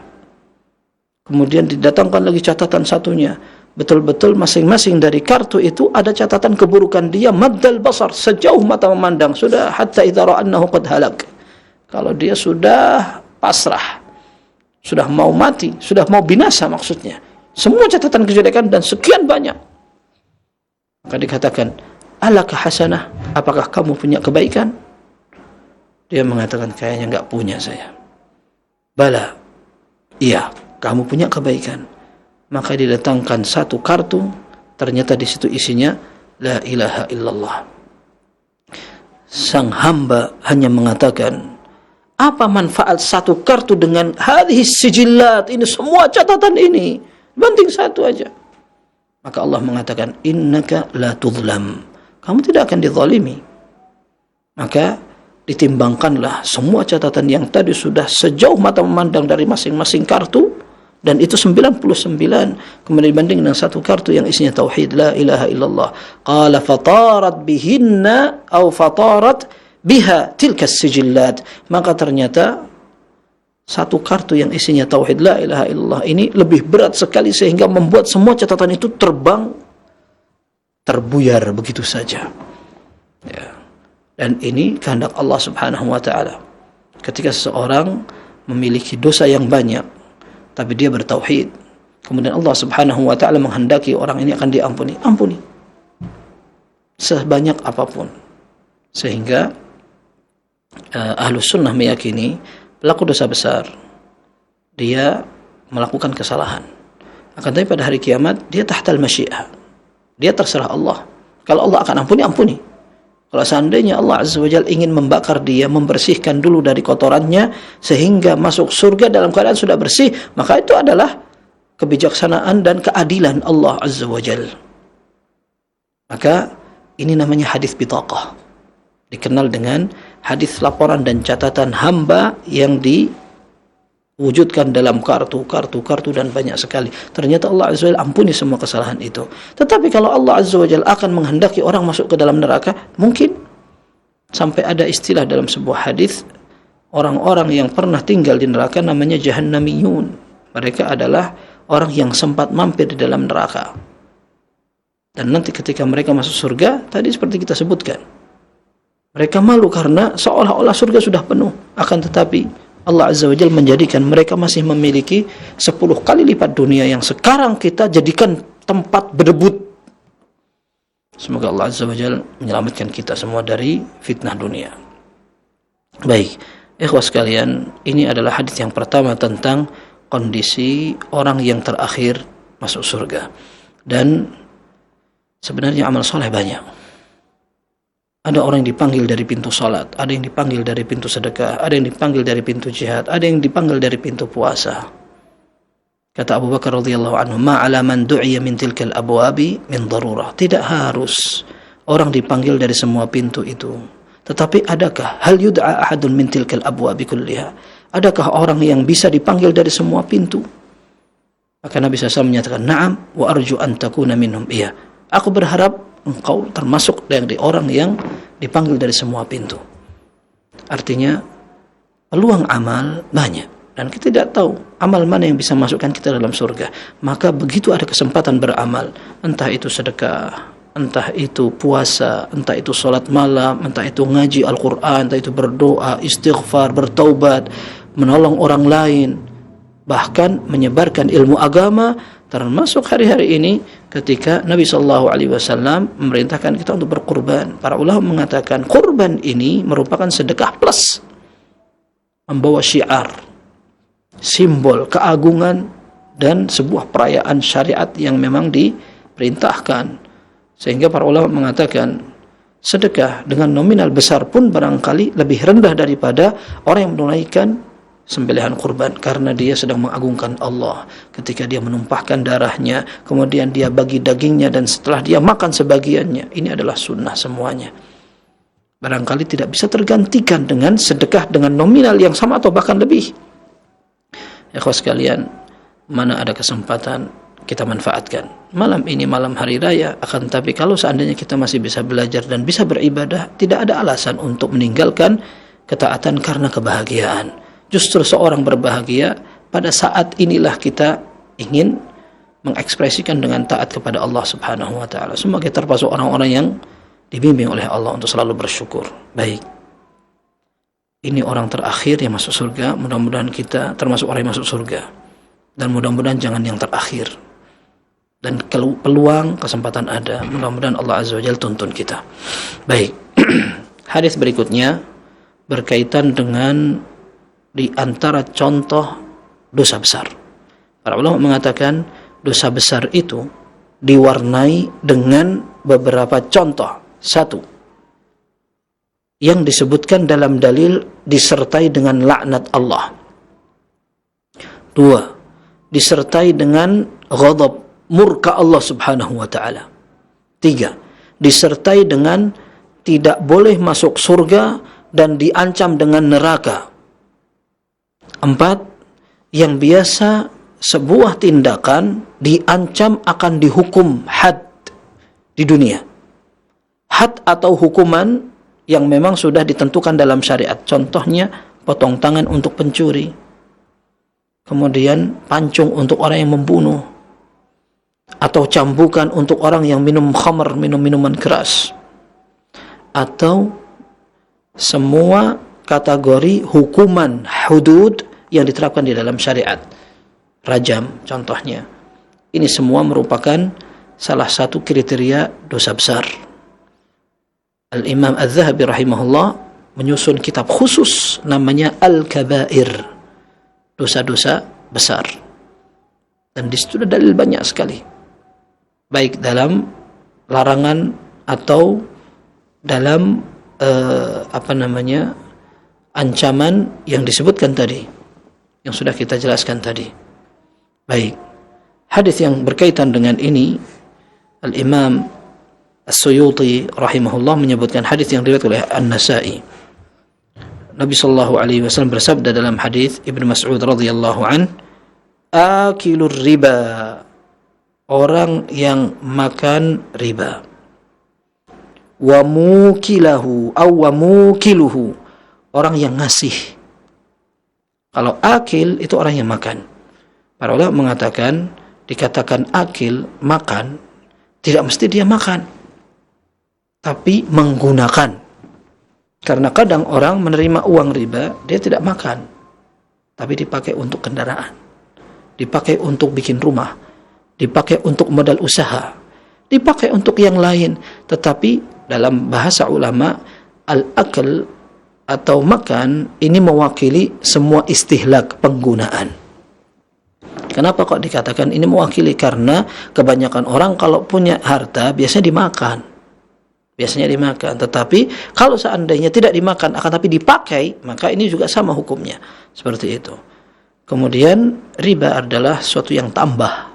[SPEAKER 2] Kemudian didatangkan lagi catatan satunya. Betul-betul masing-masing dari kartu itu ada catatan keburukan dia maddal basar, sejauh mata memandang, sudah hatta idza ra'annahu qad halak. Kalau dia sudah pasrah, sudah mau mati, sudah mau binasa maksudnya. Semua catatan kejelekan dan sekian banyak. Maka dikatakan, alaka hasanah, apakah kamu punya kebaikan? Dia mengatakan, kayaknya enggak punya saya. Bala, iya, kamu punya kebaikan. Maka didatangkan satu kartu, ternyata di situ isinya la ilaha illallah. Sang hamba hanya mengatakan, apa manfaat satu kartu dengan hadhis sijillat, ini semua catatan ini, banting satu aja. Maka Allah mengatakan, innaka la tudlam, kamu tidak akan dizalimi. Maka ditimbangkanlah semua catatan yang tadi sudah sejauh mata memandang dari masing-masing kartu, dan itu 99, kemudian dibanding dengan satu kartu yang isinya tauhid la ilaha illallah. Qala fatarat bihinna atau fatarat biha tilka sijillat, maka ternyata satu kartu yang isinya tauhid la ilaha illallah ini lebih berat sekali sehingga membuat semua catatan itu terbang, terbuyar begitu saja. Ya. Dan ini kehendak Allah Subhanahu wa taala. Ketika seseorang memiliki dosa yang banyak tapi dia bertauhid, kemudian Allah Subhanahu wa taala menghendaki orang ini akan diampuni, ampuni sebanyak apapun. Sehingga Ahlus Sunnah meyakini pelaku dosa besar dia melakukan kesalahan, akan tapi pada hari kiamat dia tahtal masyiah, dia terserah Allah. Kalau Allah akan ampuni, ampuni. Kalau seandainya Allah Azza wa Jalla ingin membakar dia, membersihkan dulu dari kotorannya sehingga masuk surga dalam keadaan sudah bersih, maka itu adalah kebijaksanaan dan keadilan Allah Azza wa Jalla. Maka ini namanya hadis bitaqah, dikenal dengan hadis laporan dan catatan hamba yang diwujudkan dalam kartu dan banyak sekali. Ternyata Allah Azza wa Jalla ampuni semua kesalahan itu. Tetapi kalau Allah Azza wa Jalla akan menghendaki orang masuk ke dalam neraka, mungkin sampai ada istilah dalam sebuah hadis, orang-orang yang pernah tinggal di neraka namanya jahannamiyun. Mereka adalah orang yang sempat mampir di dalam neraka. Dan nanti ketika mereka masuk surga, tadi seperti kita sebutkan, mereka malu karena seolah-olah surga sudah penuh. Akan tetapi Allah Azza wa Jalla menjadikan mereka masih memiliki 10 kali lipat dunia yang sekarang kita jadikan tempat berdebut. Semoga Allah Azza wa Jalla menyelamatkan kita semua dari fitnah dunia. Baik, ikhwas sekalian, ini adalah hadis yang pertama tentang kondisi orang yang terakhir masuk surga. Dan sebenarnya amal soleh banyak. Ada orang yang dipanggil dari pintu salat, ada yang dipanggil dari pintu sedekah, ada yang dipanggil dari pintu jihad, ada yang dipanggil dari pintu puasa. Kata Abu Bakar radhiyallahu anhu, ma'ala man du'iya min tilkal abwabi min darurah. Tidak harus orang dipanggil dari semua pintu itu. Tetapi adakah hal yud'a ahadun min tilkal abwabi kulliha? Adakah orang yang bisa dipanggil dari semua pintu? Maka Nabi SAW menyatakan, na'am wa arju an takuna minhum. Iya, aku berharap engkau termasuk dari orang yang dipanggil dari semua pintu. Artinya peluang amal banyak dan kita tidak tahu amal mana yang bisa masukkan kita dalam surga. Maka begitu ada kesempatan beramal, entah itu sedekah, entah itu puasa, entah itu salat malam, entah itu ngaji Al-Quran, entah itu berdoa, istighfar, bertaubat, menolong orang lain, bahkan menyebarkan ilmu agama. Termasuk hari-hari ini ketika Nabi SAW memerintahkan kita untuk berkurban. Para ulama mengatakan kurban ini merupakan sedekah plus, membawa syiar, simbol keagungan dan sebuah perayaan syariat yang memang diperintahkan. Sehingga para ulama mengatakan sedekah dengan nominal besar pun barangkali lebih rendah daripada orang yang menunaikan sembelihan kurban, karena dia sedang mengagungkan Allah ketika dia menumpahkan darahnya, kemudian dia bagi dagingnya, dan setelah dia makan sebagiannya. Ini adalah sunnah semuanya. Barangkali tidak bisa tergantikan dengan sedekah dengan nominal yang sama atau bahkan lebih. Ikhwas sekalian, mana ada kesempatan kita manfaatkan. Malam ini malam hari raya, akan tapi kalau seandainya kita masih bisa belajar dan bisa beribadah, tidak ada alasan untuk meninggalkan ketaatan karena kebahagiaan. Justru seorang berbahagia pada saat inilah kita ingin mengekspresikan dengan taat kepada Allah Subhanahu wa taala. Semoga kita termasuk orang-orang yang dibimbing oleh Allah untuk selalu bersyukur. Baik. Ini orang terakhir yang masuk surga, mudah-mudahan kita termasuk orang yang masuk surga. Dan mudah-mudahan jangan yang terakhir. Dan peluang, kesempatan ada. Mudah-mudahan Allah Azza wa Jalla tuntun kita. Baik. Hadis berikutnya berkaitan dengan di antara contoh dosa besar. Para ulama mengatakan dosa besar itu diwarnai dengan beberapa contoh. Satu, yang disebutkan dalam dalil disertai dengan laknat Allah. 2, disertai dengan ghadab, murka Allah Subhanahu wa taala. 3, disertai dengan tidak boleh masuk surga dan diancam dengan neraka. 4, yang biasa sebuah tindakan diancam akan dihukum had di dunia. Had atau hukuman yang memang sudah ditentukan dalam syariat. Contohnya potong tangan untuk pencuri, kemudian pancung untuk orang yang membunuh, atau cambukan untuk orang yang minum khamr, minum minuman keras, atau semua kategori hukuman hudud yang diterapkan di dalam syariat. Rajam contohnya. Ini semua merupakan salah satu kriteria dosa besar. Al-Imam Az-Zahabi rahimahullah menyusun kitab khusus namanya Al-Kabair, dosa-dosa besar. Dan di situ ada dalil banyak sekali, baik dalam larangan atau dalam ancaman yang disebutkan tadi, yang sudah kita jelaskan tadi. Baik, hadis yang berkaitan dengan ini, Al-Imam As-Suyuti rahimahullah menyebutkan hadis yang diriwayatkan oleh An-Nasa'i. Nabi sallallahu alaihi wasallam bersabda dalam hadis Ibnu Mas'ud radhiyallahu an, akilur riba, orang yang makan riba, wa mukilahu aw wa mukiluhu, orang yang ngasih. Kalau akil itu orang yang makan. Para ulama mengatakan, dikatakan akil, makan, tidak mesti dia makan, tapi menggunakan. Karena kadang orang menerima uang riba, dia tidak makan, tapi dipakai untuk kendaraan, dipakai untuk bikin rumah, dipakai untuk modal usaha, dipakai untuk yang lain. Tetapi dalam bahasa ulama, al-akal atau makan ini mewakili semua istihlak, penggunaan. Kenapa kok dikatakan ini mewakili? Karena kebanyakan orang kalau punya harta biasanya dimakan. Tetapi kalau seandainya tidak dimakan akan tapi dipakai, maka ini juga sama hukumnya. Seperti itu. Kemudian riba adalah suatu yang tambah.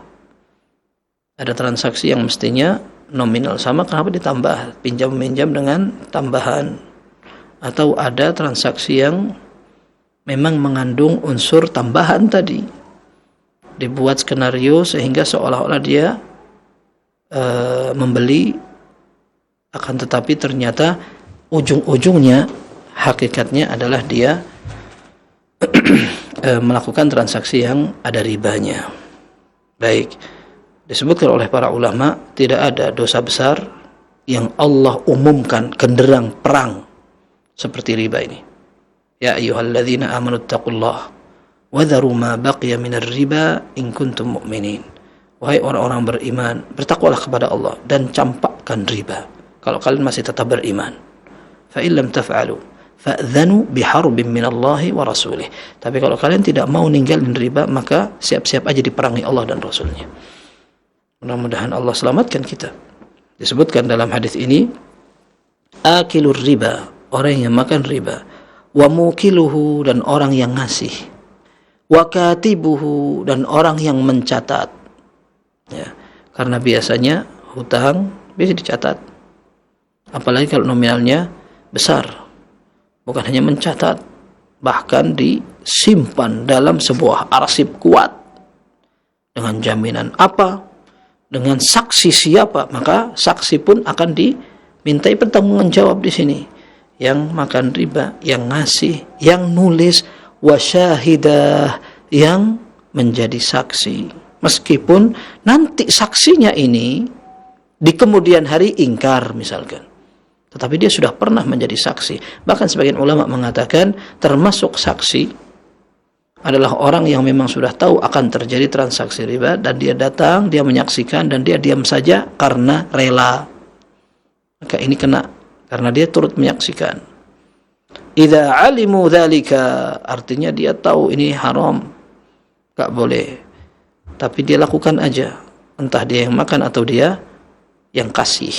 [SPEAKER 2] Ada transaksi yang mestinya nominal sama, kenapa ditambah? Pinjam-pinjam dengan tambahan. Atau ada transaksi yang memang mengandung unsur tambahan tadi. Dibuat skenario sehingga seolah-olah dia membeli, akan tetapi ternyata ujung-ujungnya hakikatnya adalah dia melakukan transaksi yang ada ribanya. Baik, disebutkan oleh para ulama, tidak ada dosa besar yang Allah umumkan genderang perang seperti riba ini. Ya ayyuhalladzina amanu taqullaha wa dharu ma baqiya minar riba in kuntum mu'minin. Wahai orang-orang beriman, bertakwalah kepada Allah dan campakkan riba kalau kalian masih tetap beriman. Fa in lam taf'alu fa'dhanu biharbin minallahi wa rasulih. Tapi kalau kalian tidak mau ninggalin riba, maka siap-siap aja diperangi Allah dan Rasulnya. Mudah-mudahan Allah selamatkan kita. Disebutkan dalam hadis ini, akilur riba, orang yang makan riba, wa mukiluhu, dan orang yang ngasih, wa katibuhu, dan orang yang mencatat. Ya, karena biasanya hutang bisa dicatat, apalagi kalau nominalnya besar. Bukan hanya mencatat, bahkan disimpan dalam sebuah arsip kuat dengan jaminan apa, dengan saksi siapa, maka saksi pun akan dimintai pertanggungan jawab di sini. Yang makan riba, yang ngasih, yang nulis, wasyahidah, yang menjadi saksi. Meskipun nanti saksinya ini di kemudian hari ingkar misalkan, tetapi dia sudah pernah menjadi saksi. Bahkan sebagian ulama mengatakan termasuk saksi adalah orang yang memang sudah tahu akan terjadi transaksi riba dan dia datang, dia menyaksikan dan dia diam saja karena rela. Maka ini kena, karena dia turut menyaksikan. Idza alimu dzalika, artinya dia tahu ini haram, enggak boleh, tapi dia lakukan aja, entah dia yang makan atau dia yang kasih.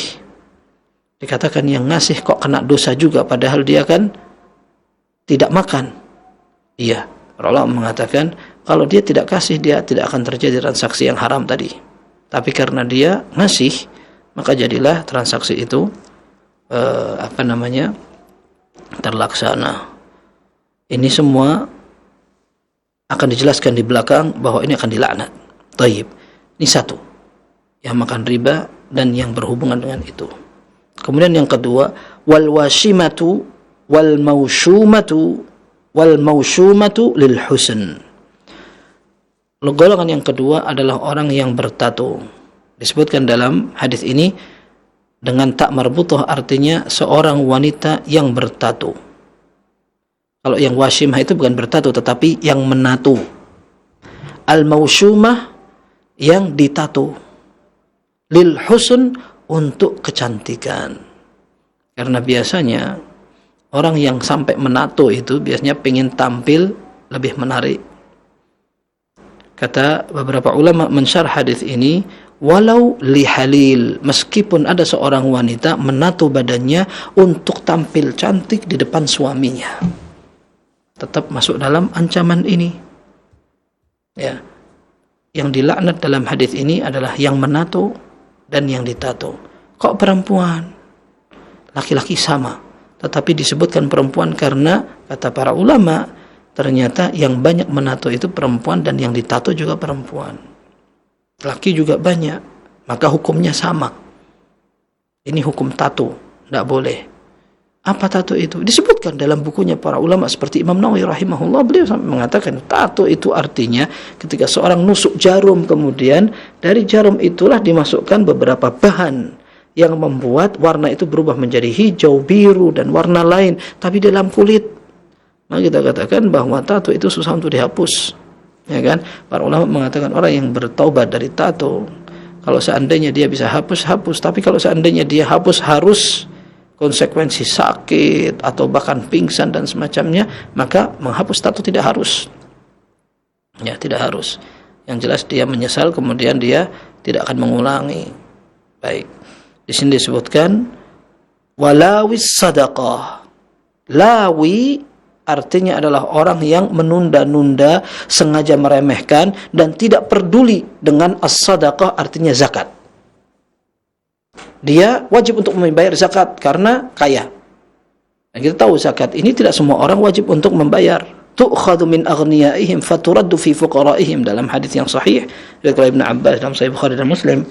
[SPEAKER 2] Dikatakan yang ngasih kok kena dosa juga, padahal dia kan tidak makan. Iya, para ulama mengatakan kalau dia tidak kasih, dia tidak akan terjadi transaksi yang haram tadi. Tapi karena dia ngasih, maka jadilah transaksi itu terlaksana. Ini semua akan dijelaskan di belakang bahwa ini akan dilaknat. Taib. Ini satu, yang makan riba dan yang berhubungan dengan itu. Kemudian yang kedua, wal washimatu wal maushumatu lil husn. Golongan yang kedua adalah orang yang bertato. Disebutkan dalam hadis ini dengan tak marbutah, artinya seorang wanita yang bertato. Kalau yang washimah itu bukan bertato tetapi yang menato. Al maushumah yang ditato. Lil husn, untuk kecantikan. Karena biasanya orang yang sampai menato itu biasanya pengen tampil lebih menarik. Kata beberapa ulama mensyarah hadis ini, walau lihalil, meskipun ada seorang wanita menato badannya untuk tampil cantik di depan suaminya, tetap masuk dalam ancaman ini. Ya. Yang dilaknat dalam hadis ini adalah yang menato dan yang ditato. Kok perempuan? Laki-laki sama, tetapi disebutkan perempuan karena kata para ulama ternyata yang banyak menato itu perempuan dan yang ditato juga perempuan. Laki juga banyak, maka hukumnya sama. Ini hukum tato, tidak boleh. Apa tato itu? Disebutkan dalam bukunya para ulama seperti Imam Nawawi rahimahullah, beliau mengatakan tato itu artinya ketika seorang nusuk jarum, kemudian dari jarum itulah dimasukkan beberapa bahan yang membuat warna itu berubah menjadi hijau, biru, dan warna lain, tapi dalam kulit. Maka kita katakan bahwa tato itu susah untuk dihapus. Ya kan? Para ulama mengatakan orang yang bertaubat dari tato, kalau seandainya dia bisa hapus, tapi kalau seandainya dia hapus harus konsekuensi sakit atau bahkan pingsan dan semacamnya, maka menghapus tato tidak harus. Ya, tidak harus. Yang jelas dia menyesal, kemudian dia tidak akan mengulangi. Baik. Di sini disebutkan walawis sadaqah. Lawi artinya adalah orang yang menunda-nunda, sengaja meremehkan dan tidak peduli dengan as-sadaqah, artinya zakat. Dia wajib untuk membayar zakat karena kaya. Dan kita tahu zakat ini tidak semua orang wajib untuk membayar. Tu'khadhu min aghniyaihim faturaddu fi fuqaraihim, dalam hadis yang sahih dari Ibnu Abbas dalam Sahih Bukhari dan Muslim.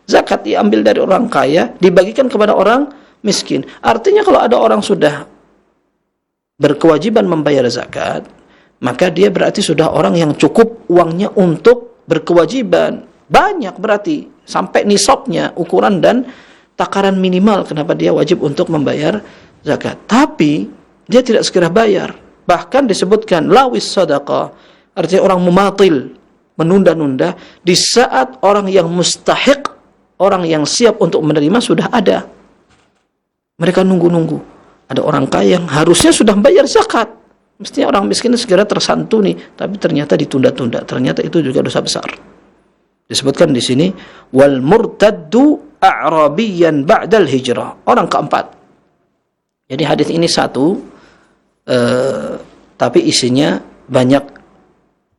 [SPEAKER 2] Zakat diambil dari orang kaya, dibagikan kepada orang miskin. Artinya kalau ada orang sudah berkewajiban membayar zakat, maka dia berarti sudah orang yang cukup uangnya untuk berkewajiban. Banyak berarti, sampai nisabnya, ukuran dan takaran minimal kenapa dia wajib untuk membayar zakat. Tapi dia tidak segera bayar. Bahkan disebutkan lawis sadaqah, artinya orang mumatil, menunda-nunda di saat orang yang mustahiq, orang yang siap untuk menerima sudah ada. Mereka nunggu-nunggu. Ada orang kaya yang harusnya sudah bayar zakat. Mestinya orang miskin segera tersantuni, tapi ternyata ditunda-tunda. Ternyata itu juga dosa besar. Disebutkan di sini wal murtaddu a'rabiyan ba'dal hijrah, orang keempat. Jadi hadis ini satu, tapi isinya banyak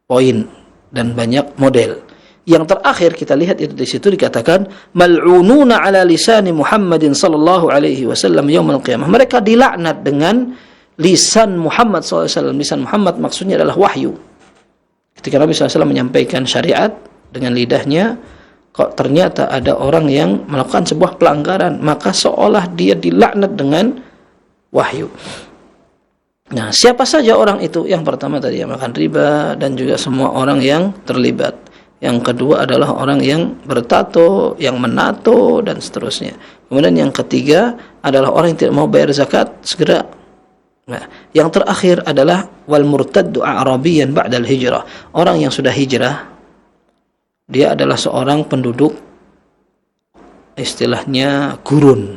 [SPEAKER 2] poin dan banyak model. Yang terakhir kita lihat itu di situ dikatakan mal'ununa ala lisani Muhammadin sallallahu alaihi wasallam yaumil qiyamah. Mereka dilaknat dengan lisan Muhammad sallallahu alaihi wasallam. Lisan Muhammad maksudnya adalah wahyu. Ketika Nabi sallallahu alaihi wasallam menyampaikan syariat dengan lidahnya, kok ternyata ada orang yang melakukan sebuah pelanggaran, maka seolah dia dilaknat dengan wahyu. Nah, siapa saja orang itu? Yang pertama tadi yang makan riba dan juga semua orang yang terlibat. Yang kedua adalah orang yang bertato, yang menato dan seterusnya. Kemudian yang ketiga adalah orang yang tidak mau bayar zakat segera. Nah, yang terakhir adalah wal murtaddu a'rabiyan ba'dal hijrah. Orang yang sudah hijrah, dia adalah seorang penduduk istilahnya gurun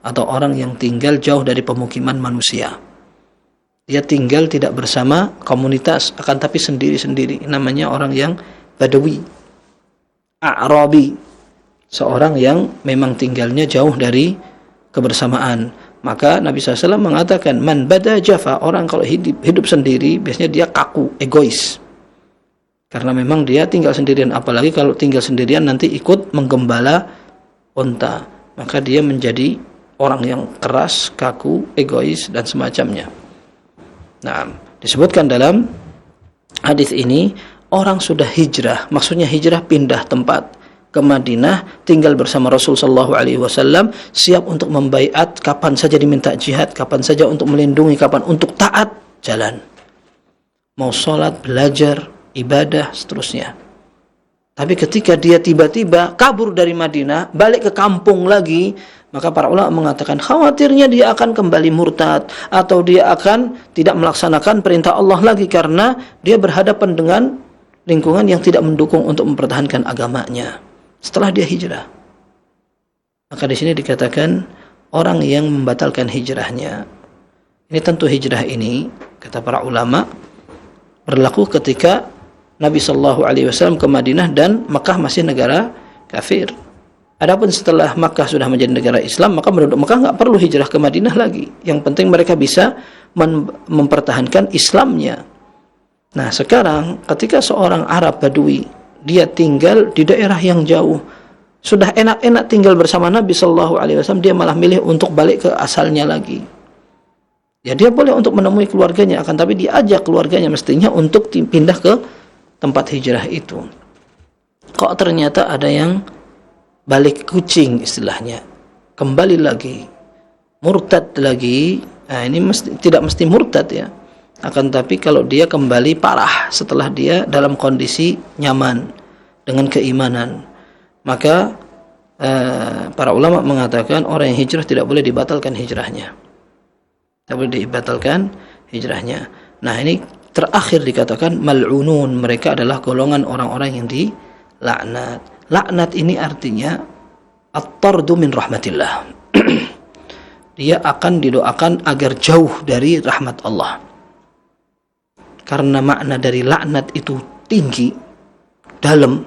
[SPEAKER 2] atau orang yang tinggal jauh dari pemukiman manusia. Dia tinggal tidak bersama komunitas, akan tapi sendiri-sendiri. Namanya orang yang Badawi, A'rabi, seorang yang memang tinggalnya jauh dari kebersamaan. Maka Nabi SAW mengatakan, man bada jafa, orang kalau hidup sendiri biasanya dia kaku, egois. Karena memang dia tinggal sendirian, apalagi kalau tinggal sendirian nanti ikut menggembala unta. Maka dia menjadi orang yang keras, kaku, egois, dan semacamnya. Nah, disebutkan dalam hadis ini, orang sudah hijrah, maksudnya hijrah pindah tempat ke Madinah, tinggal bersama Rasul sallallahu alaihi wasallam, siap untuk membaiat kapan saja diminta jihad, kapan saja untuk melindungi, kapan untuk taat, jalan. Mau sholat, belajar, ibadah, seterusnya. Tapi ketika dia tiba-tiba kabur dari Madinah, balik ke kampung lagi, maka para ulama mengatakan khawatirnya dia akan kembali murtad, atau dia akan tidak melaksanakan perintah Allah lagi karena dia berhadapan dengan lingkungan yang tidak mendukung untuk mempertahankan agamanya setelah dia hijrah. Maka di sini dikatakan orang yang membatalkan hijrahnya. Ini tentu hijrah ini, kata para ulama, berlaku ketika Nabi Shallallahu Alaihi Wasallam ke Madinah dan Makkah masih negara kafir. Adapun setelah Makkah sudah menjadi negara Islam, maka penduduk Makkah nggak perlu hijrah ke Madinah lagi. Yang penting mereka bisa mempertahankan Islamnya. Nah, sekarang ketika seorang Arab Badui, dia tinggal di daerah yang jauh, sudah enak-enak tinggal bersama Nabi Shallallahu Alaihi Wasallam, dia malah milih untuk balik ke asalnya lagi. Ya, dia boleh untuk menemui keluarganya, akan tapi dia ajak keluarganya mestinya untuk pindah ke tempat hijrah itu. Kok ternyata ada yang balik kucing istilahnya, kembali lagi, murtad lagi. Nah, ini tidak mesti murtad ya. Akan tapi kalau dia kembali parah setelah dia dalam kondisi nyaman dengan keimanan, maka para ulama mengatakan orang yang hijrah tidak boleh dibatalkan hijrahnya. Tidak boleh dibatalkan hijrahnya. Nah, ini terakhir dikatakan mal'unun, mereka adalah golongan orang-orang yang dilaknat. Laknat ini artinya at-tardu min rahmatillah. Dia akan didoakan agar jauh dari rahmat Allah. Karena makna dari laknat itu tinggi, dalam,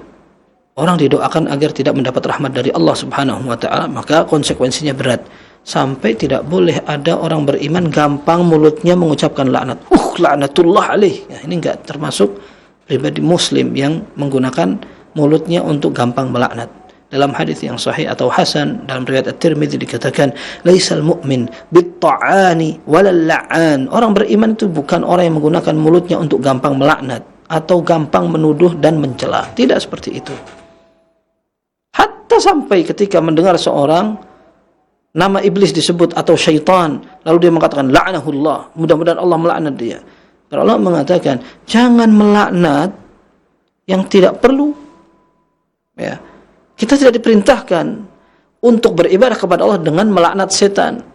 [SPEAKER 2] orang didoakan agar tidak mendapat rahmat dari Allah Subhanahu wa taala, maka konsekuensinya berat. Sampai tidak boleh ada orang beriman gampang mulutnya mengucapkan laknat. Laknatullah alaih. Ya, ini enggak termasuk pribadi muslim yang menggunakan mulutnya untuk gampang melaknat. Dalam hadis yang sahih atau hasan dalam riwayat At-Tirmidzi dikatakan, laisal mu'min bit-ta'ani walal la'an. Orang beriman itu bukan orang yang menggunakan mulutnya untuk gampang melaknat atau gampang menuduh dan mencela. Tidak seperti itu. Hatta sampai ketika mendengar seorang nama iblis disebut atau syaitan, lalu dia mengatakan la'nahullah, mudah-mudahan Allah melaknat dia. Para ulama mengatakan jangan melaknat yang tidak perlu. Ya. Kita tidak diperintahkan untuk beribadah kepada Allah dengan melaknat setan.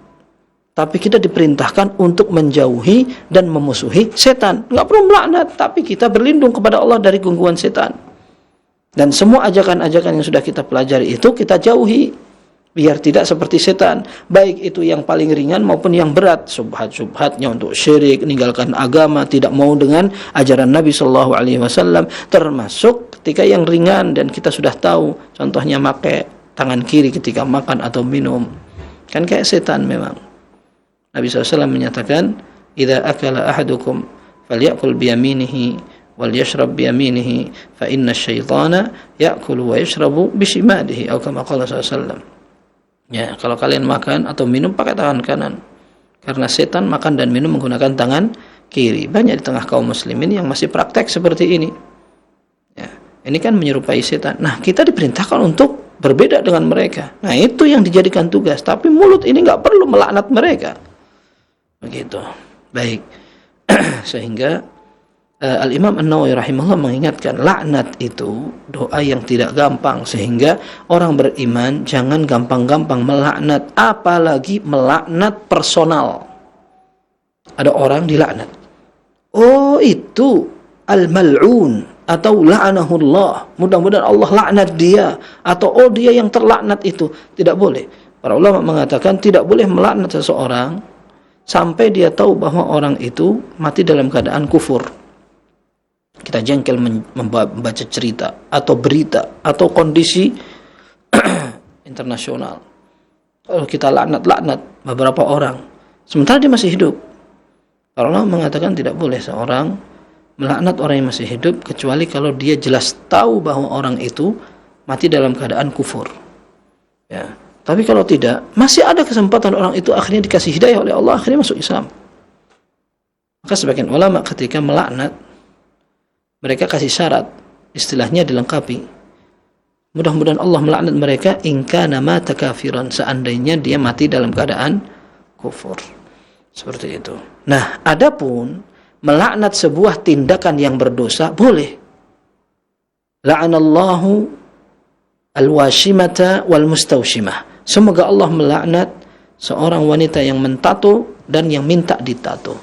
[SPEAKER 2] Tapi kita diperintahkan untuk menjauhi dan memusuhi setan. Enggak perlu melaknat, tapi kita berlindung kepada Allah dari gangguan setan. Dan semua ajakan-ajakan yang sudah kita pelajari itu kita jauhi, biar tidak seperti setan. Baik itu yang paling ringan maupun yang berat. Subhat-subhatnya untuk syirik, meninggalkan agama, tidak mau dengan ajaran Nabi Shallallahu Alaihi Wasallam. Termasuk ketika yang ringan dan kita sudah tahu, contohnya pakai tangan kiri ketika makan atau minum, kan kayak setan memang. Nabi SAW menyatakan, "Idza akala ahadukum falyakul biyaminihi wal yashrab biyaminihi fa inna asyaitana ya'kulu wa yashrabu bishimalihi," atau kama qala SAW. Ya, kalau kalian makan atau minum pakai tangan kanan, karena setan makan dan minum menggunakan tangan kiri. Banyak di tengah kaum muslimin yang masih praktek seperti ini. Ya, ini kan menyerupai setan. Nah, kita diperintahkan untuk berbeda dengan mereka. Nah, itu yang dijadikan tugas. Tapi mulut ini nggak perlu melaknat mereka. Begitu. Baik. Sehingga Al-Imam An-Nawawi rahimahullah mengingatkan, laknat itu doa yang tidak gampang, sehingga orang beriman jangan gampang-gampang melaknat, apalagi melaknat personal. Ada orang dilaknat, oh itu al-mal'un atau la'anahullah, mudah-mudahan Allah laknat dia, atau oh dia yang terlaknat itu. Tidak boleh. Para ulama mengatakan tidak boleh melaknat seseorang sampai dia tahu bahwa orang itu mati dalam keadaan kufur. Kita jengkel membaca cerita atau berita atau kondisi internasional, Kalau kita laknat beberapa orang, sementara dia masih hidup. Para ulama mengatakan tidak boleh seorang melaknat orang yang masih hidup, kecuali kalau dia jelas tahu bahwa orang itu mati dalam keadaan kufur. Ya. Tapi kalau tidak, masih ada kesempatan orang itu akhirnya dikasih hidayah oleh Allah, akhirnya masuk Islam. Maka sebagian ulama ketika melaknat, mereka kasih syarat, istilahnya dilengkapi. Mudah-mudahan Allah melaknat mereka in kana mata kafiran, seandainya dia mati dalam keadaan kufur. Seperti itu. Nah, adapun melaknat sebuah tindakan yang berdosa boleh. La'anallahu al-washimata wal mustawshimah. Semoga Allah melaknat seorang wanita yang mentato dan yang minta ditato.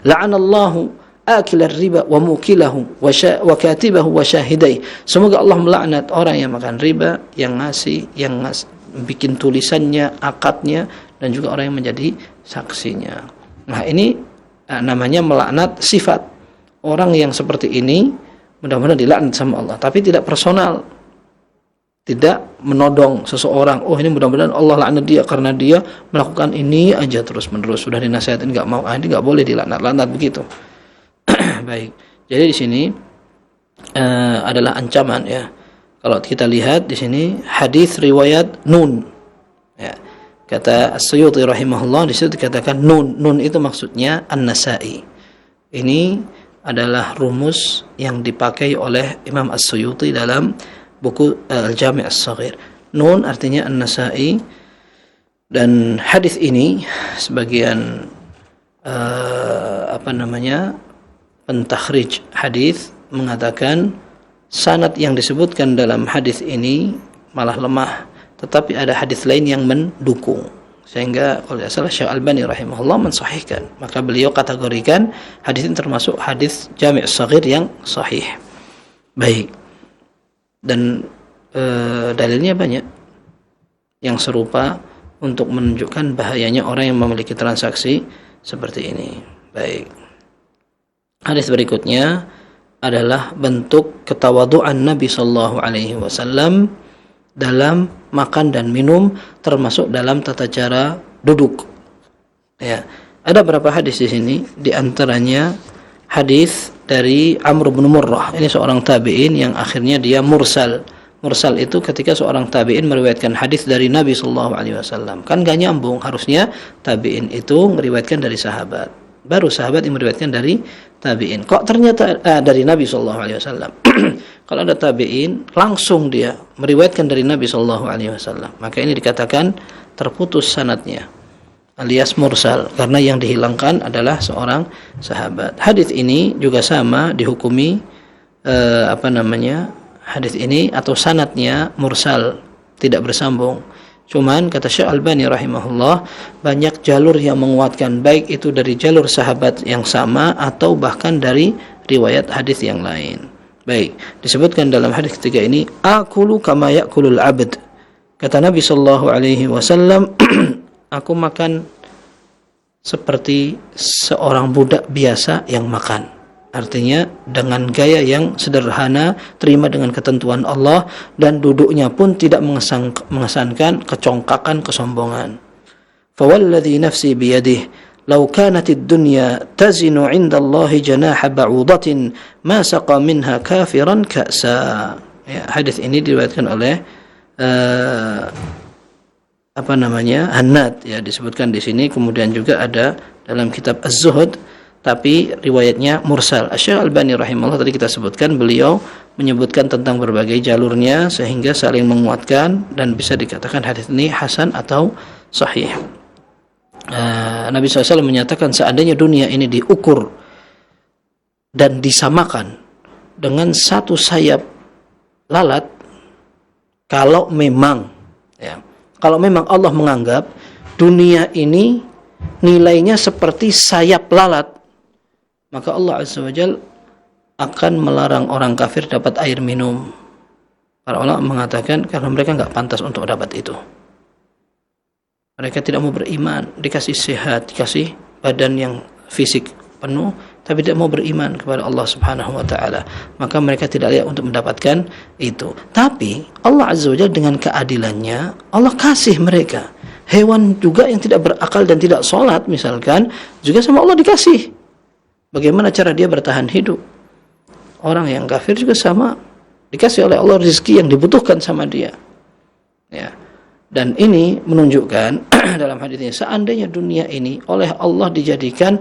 [SPEAKER 2] La'anallahu akil riba wa mukilahu wa katibahu wa syahidai. Semoga Allah melaknat orang yang makan riba, yang bikin tulisannya, akadnya, dan juga orang yang menjadi saksinya. Nah, ini namanya melaknat sifat. Orang yang seperti ini mudah-mudahan dilaknat sama Allah, tapi tidak personal. Tidak menodong seseorang, oh ini mudah-mudahan Allah laknat dia karena dia melakukan ini aja terus-menerus, sudah dinasihatin enggak mau, ini enggak boleh dilaknat begitu. Baik. Jadi di sini adalah ancaman ya. Kalau kita lihat di sini hadis riwayat Nun. Ya. Kata As-Suyuti rahimahullah, di situ dikatakan Nun. Nun itu maksudnya An-Nasa'i. Ini adalah rumus yang dipakai oleh Imam As-Suyuti dalam buku Al-Jami' As-Saghir. Nun artinya An-Nasa'i, dan hadis ini sebagian pentakhrij hadis mengatakan sanad yang disebutkan dalam hadis ini malah lemah, tetapi ada hadis lain yang mendukung, sehingga kalau tidak salah Syekh Albani rahimahullah mensahihkan. Maka beliau kategorikan hadis ini termasuk hadis Jami' As-Saghir yang sahih. Baik. Dan dalilnya banyak yang serupa untuk menunjukkan bahayanya orang yang memiliki transaksi seperti ini. Baik. Hadis berikutnya adalah bentuk ketawaduan Nabi sallallahu alaihi wasallam dalam makan dan minum, termasuk dalam tata cara duduk. Ya, ada beberapa hadis di sini, di antaranya hadis dari Amr bin Murrah. Ini seorang tabi'in yang akhirnya dia mursal. Mursal itu ketika seorang tabi'in meriwayatkan hadis dari Nabi sallallahu alaihi wasallam. Kan gak nyambung, harusnya tabi'in itu meriwayatkan dari sahabat. Baru sahabat yang meriwayatkan dari tabi'in. Kok ternyata dari Nabi sallallahu alaihi wasallam. Kalau ada tabi'in langsung dia meriwayatkan dari Nabi sallallahu alaihi wasallam, maka ini dikatakan terputus sanadnya, alias mursal, karena yang dihilangkan adalah seorang sahabat. Hadis ini juga sama dihukumi hadis ini atau sanadnya mursal, tidak bersambung. Cuman kata Syekh Albani rahimahullah, banyak jalur yang menguatkan, baik itu dari jalur sahabat yang sama atau bahkan dari riwayat hadis yang lain. Baik, disebutkan dalam hadis ketiga ini, akulu kama yakulul abd. Kata Nabi sallallahu alaihi wasallam, aku makan seperti seorang budak biasa yang makan. Artinya dengan gaya yang sederhana, terima dengan ketentuan Allah, dan duduknya pun tidak mengesankan kecongkakan, kesombongan. Fawalladhi nafsi biyadih, law kanatid dunya tazinu 'inda Allahi janaha ba'udatin ma saqa minha kafiran ka'sa. Ya, hadis ini diriwayatkan oleh Hannad, ya, disebutkan di sini. Kemudian juga ada dalam kitab Az-Zuhud, tapi riwayatnya mursal. Syekh Albani rahimahullah tadi kita sebutkan, beliau menyebutkan tentang berbagai jalurnya sehingga saling menguatkan dan bisa dikatakan hadis ini hasan atau sahih. Nabi SAW menyatakan, seandainya dunia ini diukur dan disamakan dengan satu sayap lalat, kalau memang Allah menganggap dunia ini nilainya seperti sayap lalat, maka Allah Azza wa Jalla akan melarang orang kafir dapat air minum. Para ulama mengatakan karena mereka enggak pantas untuk dapat itu. Mereka tidak mau beriman, dikasih sehat, dikasih badan yang fisik penuh, tapi tidak mau beriman kepada Allah Subhanahu wa taala. Maka mereka tidak layak untuk mendapatkan itu. Tapi Allah Azza wa Jalla dengan keadilannya, Allah kasih mereka. Hewan juga yang tidak berakal dan tidak sholat misalkan, juga sama Allah dikasih. Bagaimana cara dia bertahan hidup? Orang yang kafir juga sama, dikasih oleh Allah rezeki yang dibutuhkan sama dia. Ya. Dan ini menunjukkan dalam hadis ini, seandainya dunia ini oleh Allah dijadikan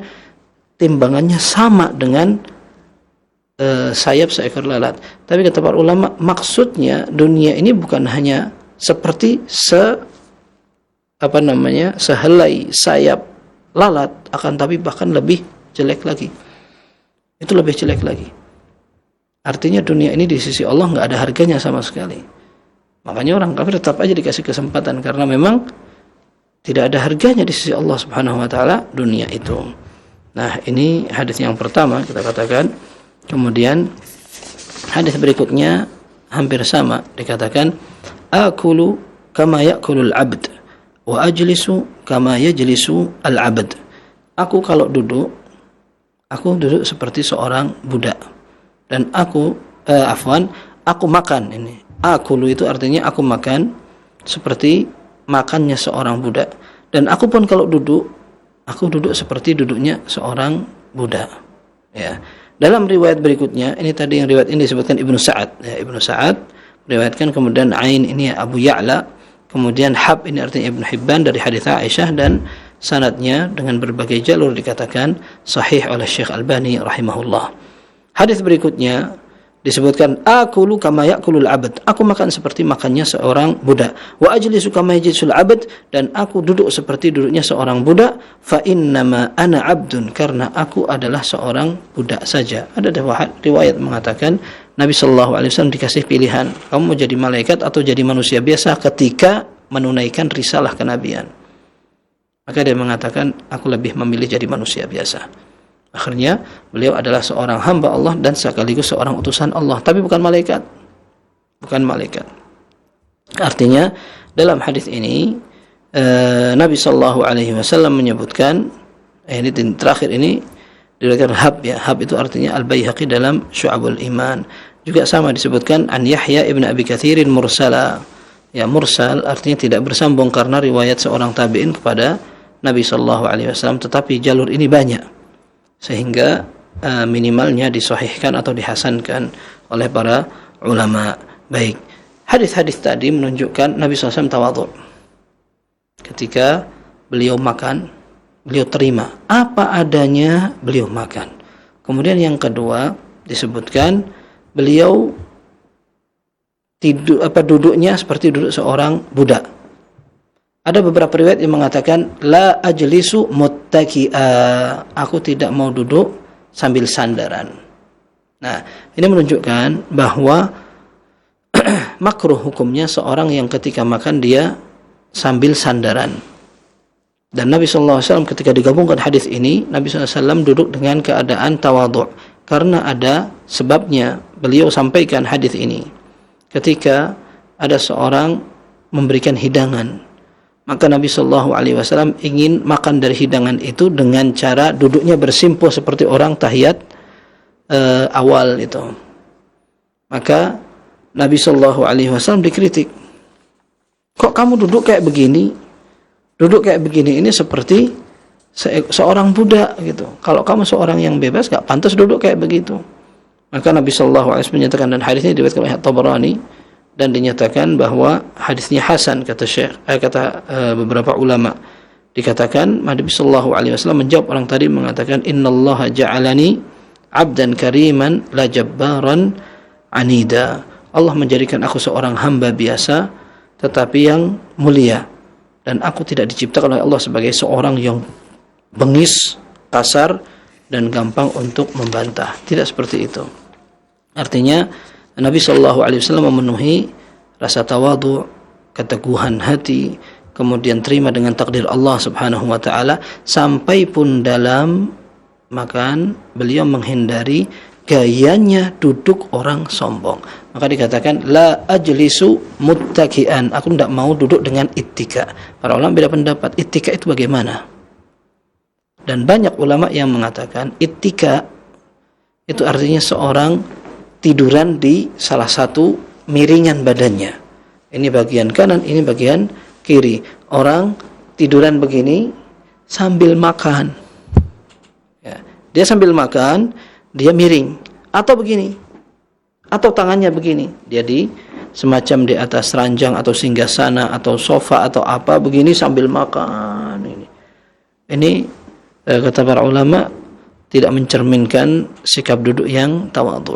[SPEAKER 2] timbangannya sama dengan sayap seekor lalat. Tapi kata para ulama, maksudnya dunia ini bukan hanya seperti sehelai sayap lalat, akan tapi bahkan lebih jelek lagi. Itu lebih jelek lagi. Artinya dunia ini di sisi Allah nggak ada harganya sama sekali. Makanya orang kafir tetap aja dikasih kesempatan, karena memang tidak ada harganya di sisi Allah Subhanahu wa taala dunia itu. Nah, ini hadis yang pertama kita katakan. Kemudian hadis berikutnya hampir sama, dikatakan akulu kama yakulul abd wa ajlisu kama yajlisu al abd. Aku kalau duduk, aku duduk seperti seorang budak. Dan aku makan ini. Akulu itu artinya aku makan seperti makannya seorang budak. Dan aku pun kalau duduk, aku duduk seperti duduknya seorang budak. Ya. Dalam riwayat berikutnya, ini tadi yang riwayat ini disebutkan Ibnu Sa'ad. Ya, Ibnu Sa'ad meriwayatkan, kemudian Ain ini Abu Ya'la, kemudian Hab ini artinya Ibnu Hibban dari hadits Aisyah, dan sanadnya dengan berbagai jalur dikatakan sahih oleh Syekh Albani rahimahullah. Hadis berikutnya disebutkan akulu kama yakulul abd, aku makan seperti makannya seorang budak, wa ajlisu kama yajlisul abd, dan aku duduk seperti duduknya seorang budak, fa innama ana abdun, karena aku adalah seorang budak saja. Ada riwayat mengatakan Nabi sallallahu alaihi wasallam dikasih pilihan, kamu mau jadi malaikat atau jadi manusia biasa ketika menunaikan risalah kenabian. Maka dia mengatakan, aku lebih memilih jadi manusia biasa. Akhirnya beliau adalah seorang hamba Allah dan sekaligus seorang utusan Allah, tapi bukan malaikat. Bukan malaikat. Artinya dalam hadis ini Nabi sallallahu alaihi wasallam menyebutkan, ini terakhir ini diriwayatkan Hab, ya. Hab itu artinya Al-Baihaqi dalam Syu'abul Iman. Juga sama disebutkan an Yahya ibn Abi Katsirin mursala. Ya, mursal artinya tidak bersambung karena riwayat seorang tabi'in kepada Nabi sallallahu alaihi wasallam, tetapi jalur ini banyak, sehingga minimalnya disahihkan atau dihasankan oleh para ulama. Baik, hadis-hadis tadi menunjukkan Nabi SAW tawadhu. Ketika beliau makan, beliau terima apa adanya, beliau makan. Kemudian yang kedua disebutkan beliau duduknya seperti duduk seorang budak. Ada beberapa riwayat yang mengatakan la ajlisu muttaqi'a, aku tidak mau duduk sambil sandaran. Nah, ini menunjukkan bahwa makruh hukumnya seorang yang ketika makan dia sambil sandaran. Dan Nabi SAW ketika digabungkan hadis ini, Nabi SAW duduk dengan keadaan tawadhu, karena ada sebabnya beliau sampaikan hadis ini. Ketika ada seorang memberikan hidangan, maka Nabi SAW ingin makan dari hidangan itu dengan cara duduknya bersimpuh seperti orang tahiyat awal itu. Maka Nabi SAW dikritik, kok kamu duduk kayak begini? Duduk kayak begini ini seperti seorang budak gitu. Kalau kamu seorang yang bebas, gak pantas duduk kayak begitu. Maka Nabi SAW menyatakan, dan hadisnya diriwayatkan oleh Tabarani, dan dinyatakan bahwa hadisnya hasan, kata beberapa ulama. Dikatakan Nabi sallallahu alaihi wasallam menjawab orang tadi, mengatakan innallaha ja'alani 'abdan kariman la jabbaran anida. Allah menjadikan aku seorang hamba biasa tetapi yang mulia, dan aku tidak diciptakan oleh Allah sebagai seorang yang bengis, kasar, dan gampang untuk membantah. Tidak seperti itu. Artinya Nabi SAW memenuhi rasa tawadhu, keteguhan hati, kemudian terima dengan takdir Allah Subhanahu wa taala, sampai pun dalam makan beliau menghindari gayanya duduk orang sombong. Maka dikatakan la ajlisu muttaqian, aku tidak mau duduk dengan ittika. Para ulama beda pendapat, ittika itu bagaimana? Dan banyak ulama yang mengatakan ittika itu artinya seorang tiduran di salah satu miringan badannya. Ini bagian kanan, ini bagian kiri. Orang tiduran begini sambil makan. Ya, dia sambil makan, dia miring atau begini, atau tangannya begini, dia semacam di atas ranjang atau singgasana atau sofa atau apa begini sambil makan. Ini kata para ulama tidak mencerminkan sikap duduk yang tawadhu.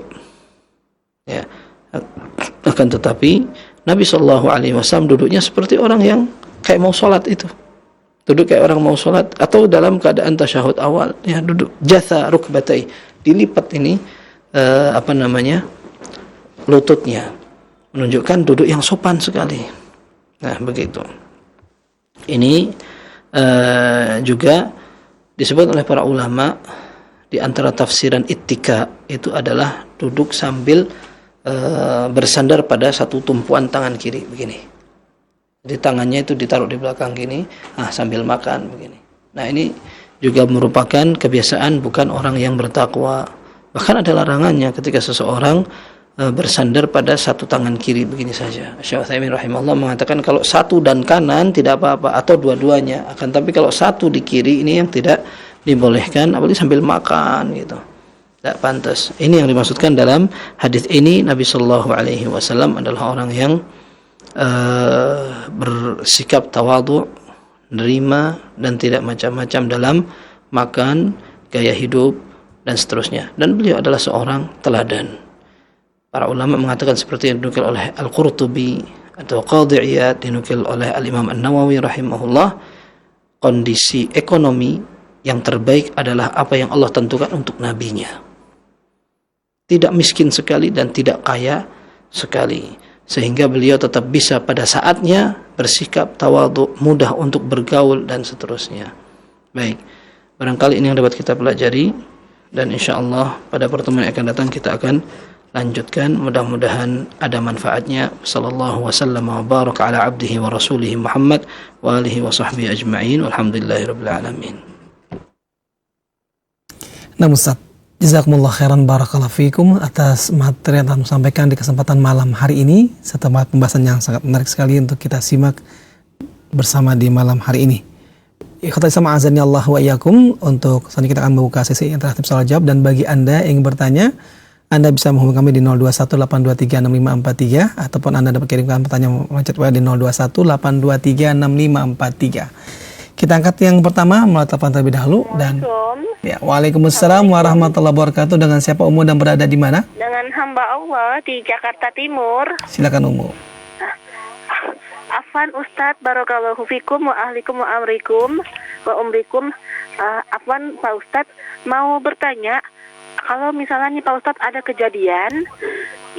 [SPEAKER 2] Ya, akan tetapi Nabi Shallallahu Alaihi Wasallam duduknya seperti orang yang kayak mau sholat itu, duduk kayak orang mau sholat, atau dalam keadaan tasyahud awal, ya duduk jatha rukbatai, dilipat ini lututnya, menunjukkan duduk yang sopan sekali. Nah begitu. Ini juga disebut oleh para ulama di antara tafsiran ittika itu adalah duduk sambil bersandar pada satu tumpuan tangan kiri begini. Jadi tangannya itu ditaruh di belakang gini, sambil makan begini. Nah ini juga merupakan kebiasaan bukan orang yang bertakwa. Bahkan ada larangannya ketika seseorang bersandar pada satu tangan kiri begini saja. Syekh Utsaimin rahimahullah mengatakan kalau satu dan kanan tidak apa-apa, atau dua-duanya. Akan tapi kalau satu di kiri ini yang tidak dibolehkan, apalagi sambil makan gitu. Tidak pantas. Ini yang dimaksudkan dalam hadis ini. Nabi Shallallahu Alaihi Wasallam adalah orang yang bersikap tawadhu, nerima, dan tidak macam-macam dalam makan, gaya hidup, dan seterusnya. Dan beliau adalah seorang teladan. Para ulama mengatakan seperti yang dinukil oleh Al-Qurtubi atau Qadhi Iyad, dinukil oleh Al-Imam An-Nawawi rahimahullah, kondisi ekonomi yang terbaik adalah apa yang Allah tentukan untuk nabinya. Tidak miskin sekali dan tidak kaya sekali, sehingga beliau tetap bisa pada saatnya bersikap tawadhu, mudah untuk bergaul, dan seterusnya. Baik, barangkali ini yang dapat kita pelajari, dan insyaallah pada pertemuan yang akan datang kita akan lanjutkan. Mudah-mudahan ada manfaatnya. Sallallahu wasallam wa baraka ala abdihi wa rasulihi Muhammad wa alihi wa sahbihi ajma'in. Walhamdulillahirabbil alamin.
[SPEAKER 1] Nah Ustaz, jazakumullah khairan barakallahu fikum atas materi yang telah sampaikan di kesempatan malam hari ini, serta pembahasan yang sangat menarik sekali untuk kita simak bersama di malam hari ini. Ikhwatal Islam azani Allah wa iyyakum. Untuk selanjutnya kita akan membuka sesi interaktif soal jawab, dan bagi Anda yang bertanya, Anda bisa menghubungi kami di 0218236543, ataupun Anda dapat kirimkan pertanyaan melalui chat WA di 0218236543. Kita angkat yang pertama melalui telepon terlebih dahulu. Dan ya, waalaikumsalam warahmatullahi wabarakatuh. Dengan siapa Umu dan berada di mana?
[SPEAKER 3] Dengan hamba Allah di Jakarta Timur.
[SPEAKER 1] Silakan Umu.
[SPEAKER 3] Afwan Ustadz, barakallahu fikum wa ahlikum wa amrikum wa umrikum. Afwan Pak Ustadz, mau bertanya, kalau misalnya nih Pak Ustadz ada kejadian,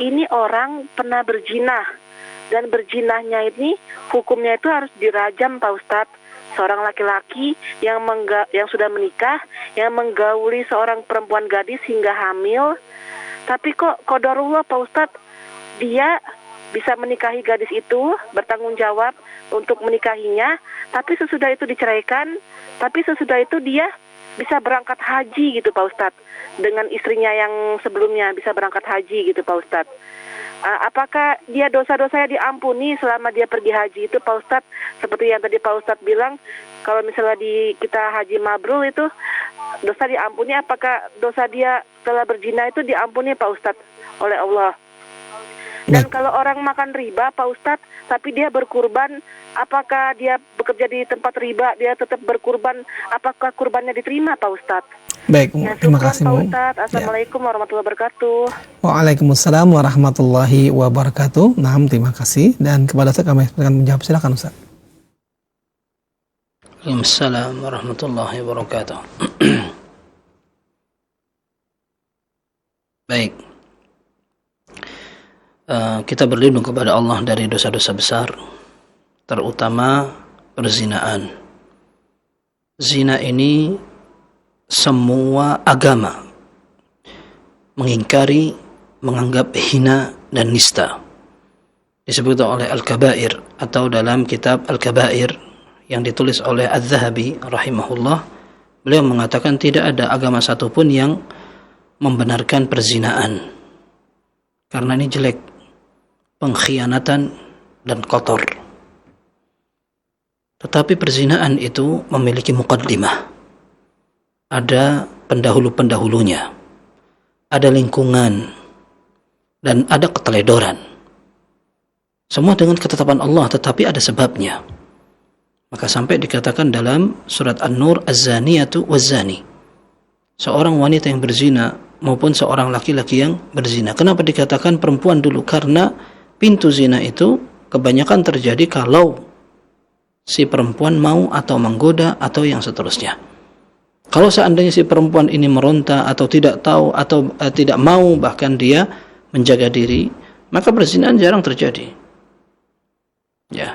[SPEAKER 3] ini orang pernah berzina, dan berzinahnya ini hukumnya itu harus dirajam Pak Ustadz. Seorang laki-laki yang sudah menikah, yang menggauli seorang perempuan gadis hingga hamil, tapi kok qadarullah Pak Ustadz, dia bisa menikahi gadis itu, bertanggung jawab untuk menikahinya, tapi sesudah itu diceraikan, tapi sesudah itu dia bisa berangkat haji gitu Pak Ustadz, dengan istrinya yang sebelumnya bisa berangkat haji gitu Pak Ustadz. Apakah dia dosa-dosanya diampuni selama dia pergi haji itu Pak Ustadz? Seperti yang tadi Pak Ustadz bilang, kalau misalnya kita haji mabrur itu dosa diampuni, apakah dosa dia setelah berzina itu diampuni Pak Ustadz oleh Allah? Dan kalau orang makan riba Pak Ustadz, tapi dia berkurban, apakah dia bekerja di tempat riba, dia tetap berkurban, apakah kurbannya diterima Pak Ustadz?
[SPEAKER 1] Baik, terima kasih
[SPEAKER 3] Pak Ustadz. Assalamualaikum warahmatullahi wabarakatuh.
[SPEAKER 1] Waalaikumsalam warahmatullahi wabarakatuh. Nah, terima kasih. Dan kepada saya kami akan menjawab. Silakan Ustaz.
[SPEAKER 2] Waalaikumsalam warahmatullahi wabarakatuh. Baik. Kita berlindung kepada Allah dari dosa-dosa besar, terutama perzinaan. Zina ini semua agama mengingkari, menganggap hina dan nista. Disebut oleh Al-Kabair, atau dalam kitab Al-Kabair yang ditulis oleh Az-Zahabi rahimahullah, beliau mengatakan tidak ada agama satupun yang membenarkan perzinaan, karena ini jelek, pengkhianatan dan kotor. Tetapi perzinaan itu memiliki muqaddimah. Ada pendahulu-pendahulunya, ada lingkungan, dan ada keteledoran. Semua dengan ketetapan Allah, tetapi ada sebabnya. Maka sampai dikatakan dalam surat An-Nur, Az-zaniyatu waz-zani, seorang wanita yang berzina maupun seorang laki-laki yang berzina. Kenapa dikatakan perempuan dulu? Karena pintu zina itu kebanyakan terjadi kalau si perempuan mau atau menggoda atau yang seterusnya. Kalau seandainya si perempuan ini meronta atau tidak tahu atau tidak mau, bahkan dia menjaga diri, maka perzinahan jarang terjadi. Ya,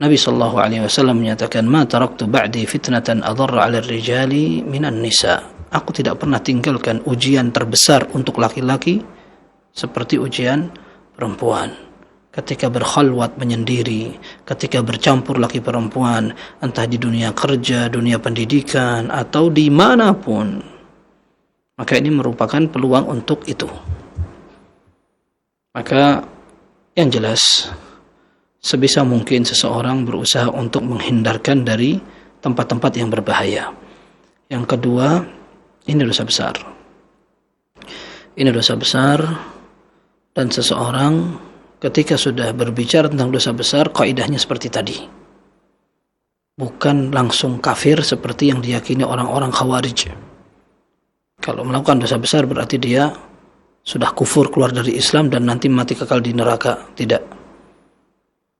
[SPEAKER 2] Nabi SAW menyatakan, "Ma taraktu ba'di fitnatan adharra 'ala ar-rijali minan nisa." Aku tidak pernah tinggalkan ujian terbesar untuk laki-laki seperti ujian perempuan. Ketika berkhalwat menyendiri, ketika bercampur laki perempuan, entah di dunia kerja, dunia pendidikan, atau dimanapun, maka ini merupakan peluang untuk itu. Maka yang jelas, sebisa mungkin seseorang berusaha untuk menghindarkan dari tempat-tempat yang berbahaya. Yang kedua, ini dosa besar. Ini dosa besar, dan seseorang ketika sudah berbicara tentang dosa besar, kaidahnya seperti tadi. Bukan langsung kafir seperti yang diyakini orang-orang Khawarij. Kalau melakukan dosa besar berarti dia sudah kufur, keluar dari Islam dan nanti mati kekal di neraka. Tidak.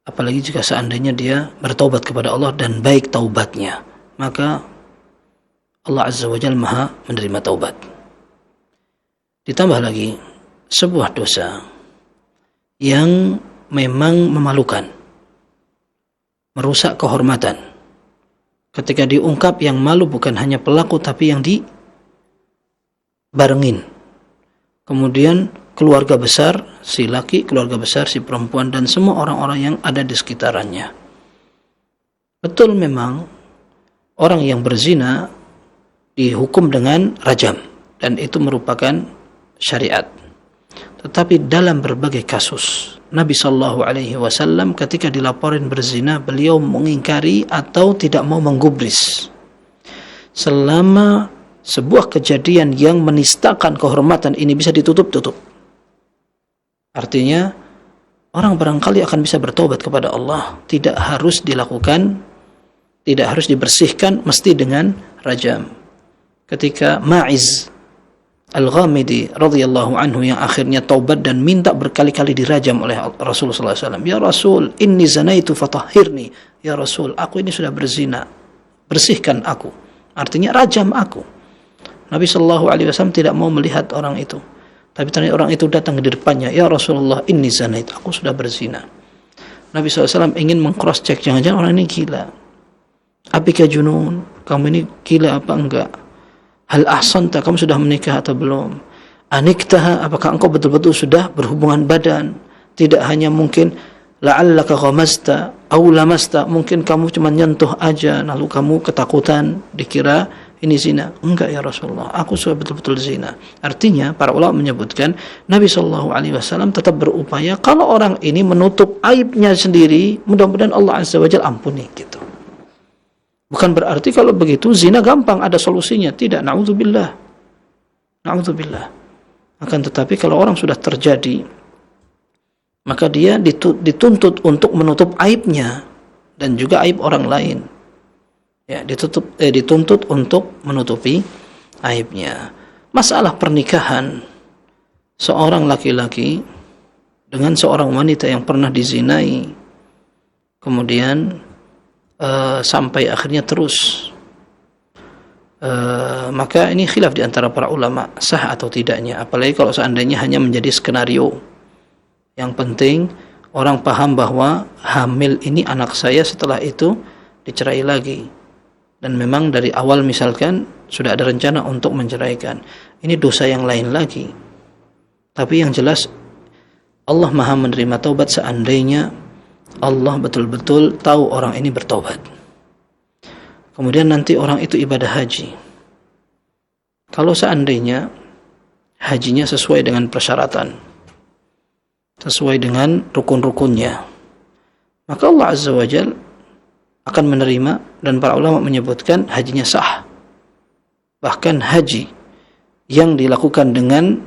[SPEAKER 2] Apalagi jika seandainya dia bertaubat kepada Allah dan baik taubatnya, maka Allah Azza wa Jalla Maha menerima taubat. Ditambah lagi, sebuah dosa yang memang memalukan, merusak kehormatan. Ketika diungkap, yang malu bukan hanya pelaku tapi yang dibarengin. Kemudian keluarga besar si laki, keluarga besar si perempuan, dan semua orang-orang yang ada di sekitarannya. Betul, memang orang yang berzina dihukum dengan rajam, dan itu merupakan syariat. Tetapi dalam berbagai kasus, Nabi SAW ketika dilaporin berzina, beliau mengingkari atau tidak mau menggubris selama sebuah kejadian yang menistakan kehormatan ini bisa ditutup-tutup. Artinya, orang barangkali akan bisa bertobat kepada Allah, tidak harus dilakukan, tidak harus dibersihkan mesti dengan rajam. Ketika Ma'iz Al-Ghamidi radhiyallahu anhu yang akhirnya taubat dan minta berkali-kali dirajam oleh Rasulullah SAW. Ya Rasul, inni zanaitu fatahhirni. Ya Rasul, aku ini sudah berzina, bersihkan aku. Artinya rajam aku. Nabi SAW tidak mau melihat orang itu. Tapi ternyata orang itu datang di depannya. Ya Rasulullah, inni zanaitu, aku sudah berzina. Nabi SAW ingin meng-cross check, jangan-jangan orang ini gila. Abika junun, kamu ini gila apa enggak? Hal ahsanta, kamu sudah menikah atau belum? Aniktaha, apakah engkau betul-betul sudah berhubungan badan? Tidak hanya mungkin la'allaka ghamasta aw lamasta, mungkin kamu cuma nyentuh aja lalu kamu ketakutan dikira ini zina. Enggak ya Rasulullah, aku sudah betul-betul zina. Artinya para ulama menyebutkan Nabi SAW tetap berupaya kalau orang ini menutup aibnya sendiri, mudah-mudahan Allah Azza wa Jalla ampuni gitu. Bukan berarti kalau begitu zina gampang, ada solusinya. Tidak, na'udzubillah. Na'udzubillah. Akan tetapi kalau orang sudah terjadi, maka dia dituntut untuk menutup aibnya dan juga aib orang lain. Ya, dituntut untuk menutupi aibnya. Masalah pernikahan seorang laki-laki dengan seorang wanita yang pernah dizinai, kemudian sampai akhirnya terus, maka ini khilaf di antara para ulama, sah atau tidaknya. Apalagi kalau seandainya hanya menjadi skenario. Yang penting orang paham bahwa hamil ini anak saya, setelah itu dicerai lagi, dan memang dari awal misalkan sudah ada rencana untuk menceraikan. Ini dosa yang lain lagi. Tapi yang jelas Allah Maha menerima taubat seandainya Allah betul-betul tahu orang ini bertobat. Kemudian nanti orang itu ibadah haji. Kalau seandainya hajinya sesuai dengan persyaratan, sesuai dengan rukun-rukunnya, maka Allah Azza wa Jalla akan menerima, dan para ulama menyebutkan hajinya sah. Bahkan haji yang dilakukan dengan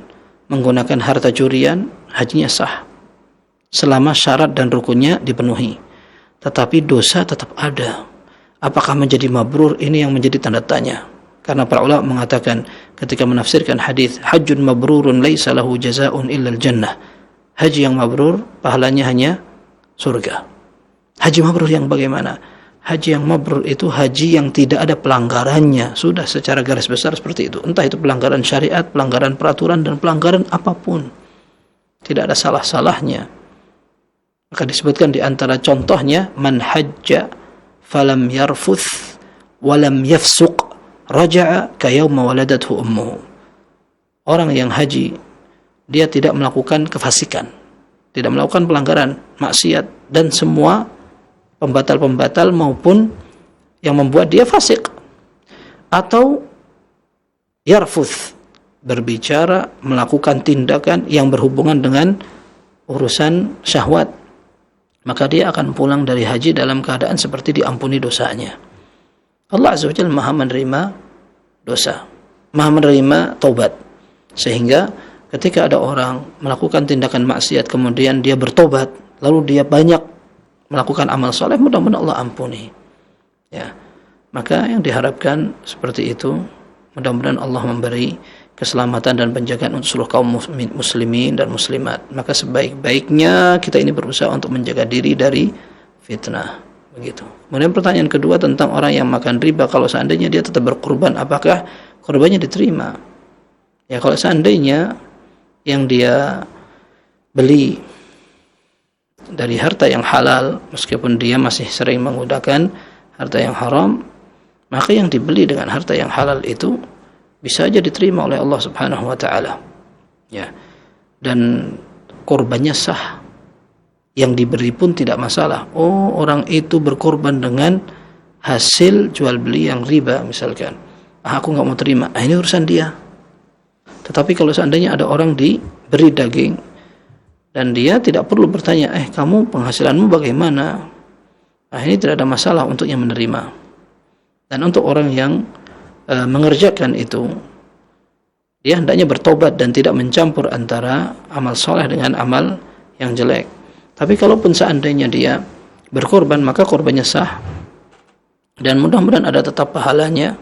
[SPEAKER 2] menggunakan harta curian, hajinya sah selama syarat dan rukunnya dipenuhi. Tetapi dosa tetap ada. Apakah menjadi mabrur? Ini yang menjadi tanda tanya. Karena para ulama mengatakan ketika menafsirkan hadis, hajjun mabrurun laisa lahu jazaa'un illa al-jannah. Haji yang mabrur pahalanya hanya surga. Haji mabrur yang bagaimana? Haji yang mabrur itu haji yang tidak ada pelanggarannya. Sudah secara garis besar seperti itu. Entah itu pelanggaran syariat, pelanggaran peraturan, dan pelanggaran apapun. Tidak ada salah-salahnya. Maka disebutkan di antara contohnya, man hajja falam yarfuth walam yafsuq raja'a kayawma waladathu ummuhu. Orang yang haji, dia tidak melakukan kefasikan, tidak melakukan pelanggaran, maksiat, dan semua pembatal-pembatal maupun yang membuat dia fasik. Atau yarfuth, berbicara, melakukan tindakan yang berhubungan dengan urusan syahwat, maka dia akan pulang dari haji dalam keadaan seperti diampuni dosanya. Allah Azza wa Jalla Maha menerima dosa, Maha menerima taubat. Sehingga ketika ada orang melakukan tindakan maksiat kemudian dia bertobat, lalu dia banyak melakukan amal soleh, mudah-mudahan Allah ampuni. Ya, maka yang diharapkan seperti itu. Mudah-mudahan Allah memberi keselamatan dan penjagaan untuk seluruh kaum muslimin dan muslimat. Maka sebaik-baiknya kita ini berusaha untuk menjaga diri dari fitnah. Begitu. Kemudian pertanyaan kedua tentang orang yang makan riba, kalau seandainya dia tetap berkorban, apakah korbannya diterima? Ya, kalau seandainya yang dia beli dari harta yang halal, meskipun dia masih sering menggunakan harta yang haram, maka yang dibeli dengan harta yang halal itu bisa saja diterima oleh Allah Subhanahu wa taala. Ya. Dan korbannya sah. Yang diberi pun tidak masalah. Oh, orang itu berkorban dengan hasil jual beli yang riba misalkan. Aku nggak mau terima. Ini urusan dia. Tetapi kalau seandainya ada orang diberi daging dan dia tidak perlu bertanya, kamu penghasilanmu bagaimana? Ini tidak ada masalah untuknya menerima. Dan untuk orang yang mengerjakan itu, dia hendaknya bertobat dan tidak mencampur antara amal soleh dengan amal yang jelek. Tapi kalaupun seandainya dia berkorban, maka korbannya sah dan mudah-mudahan ada tetap pahalanya,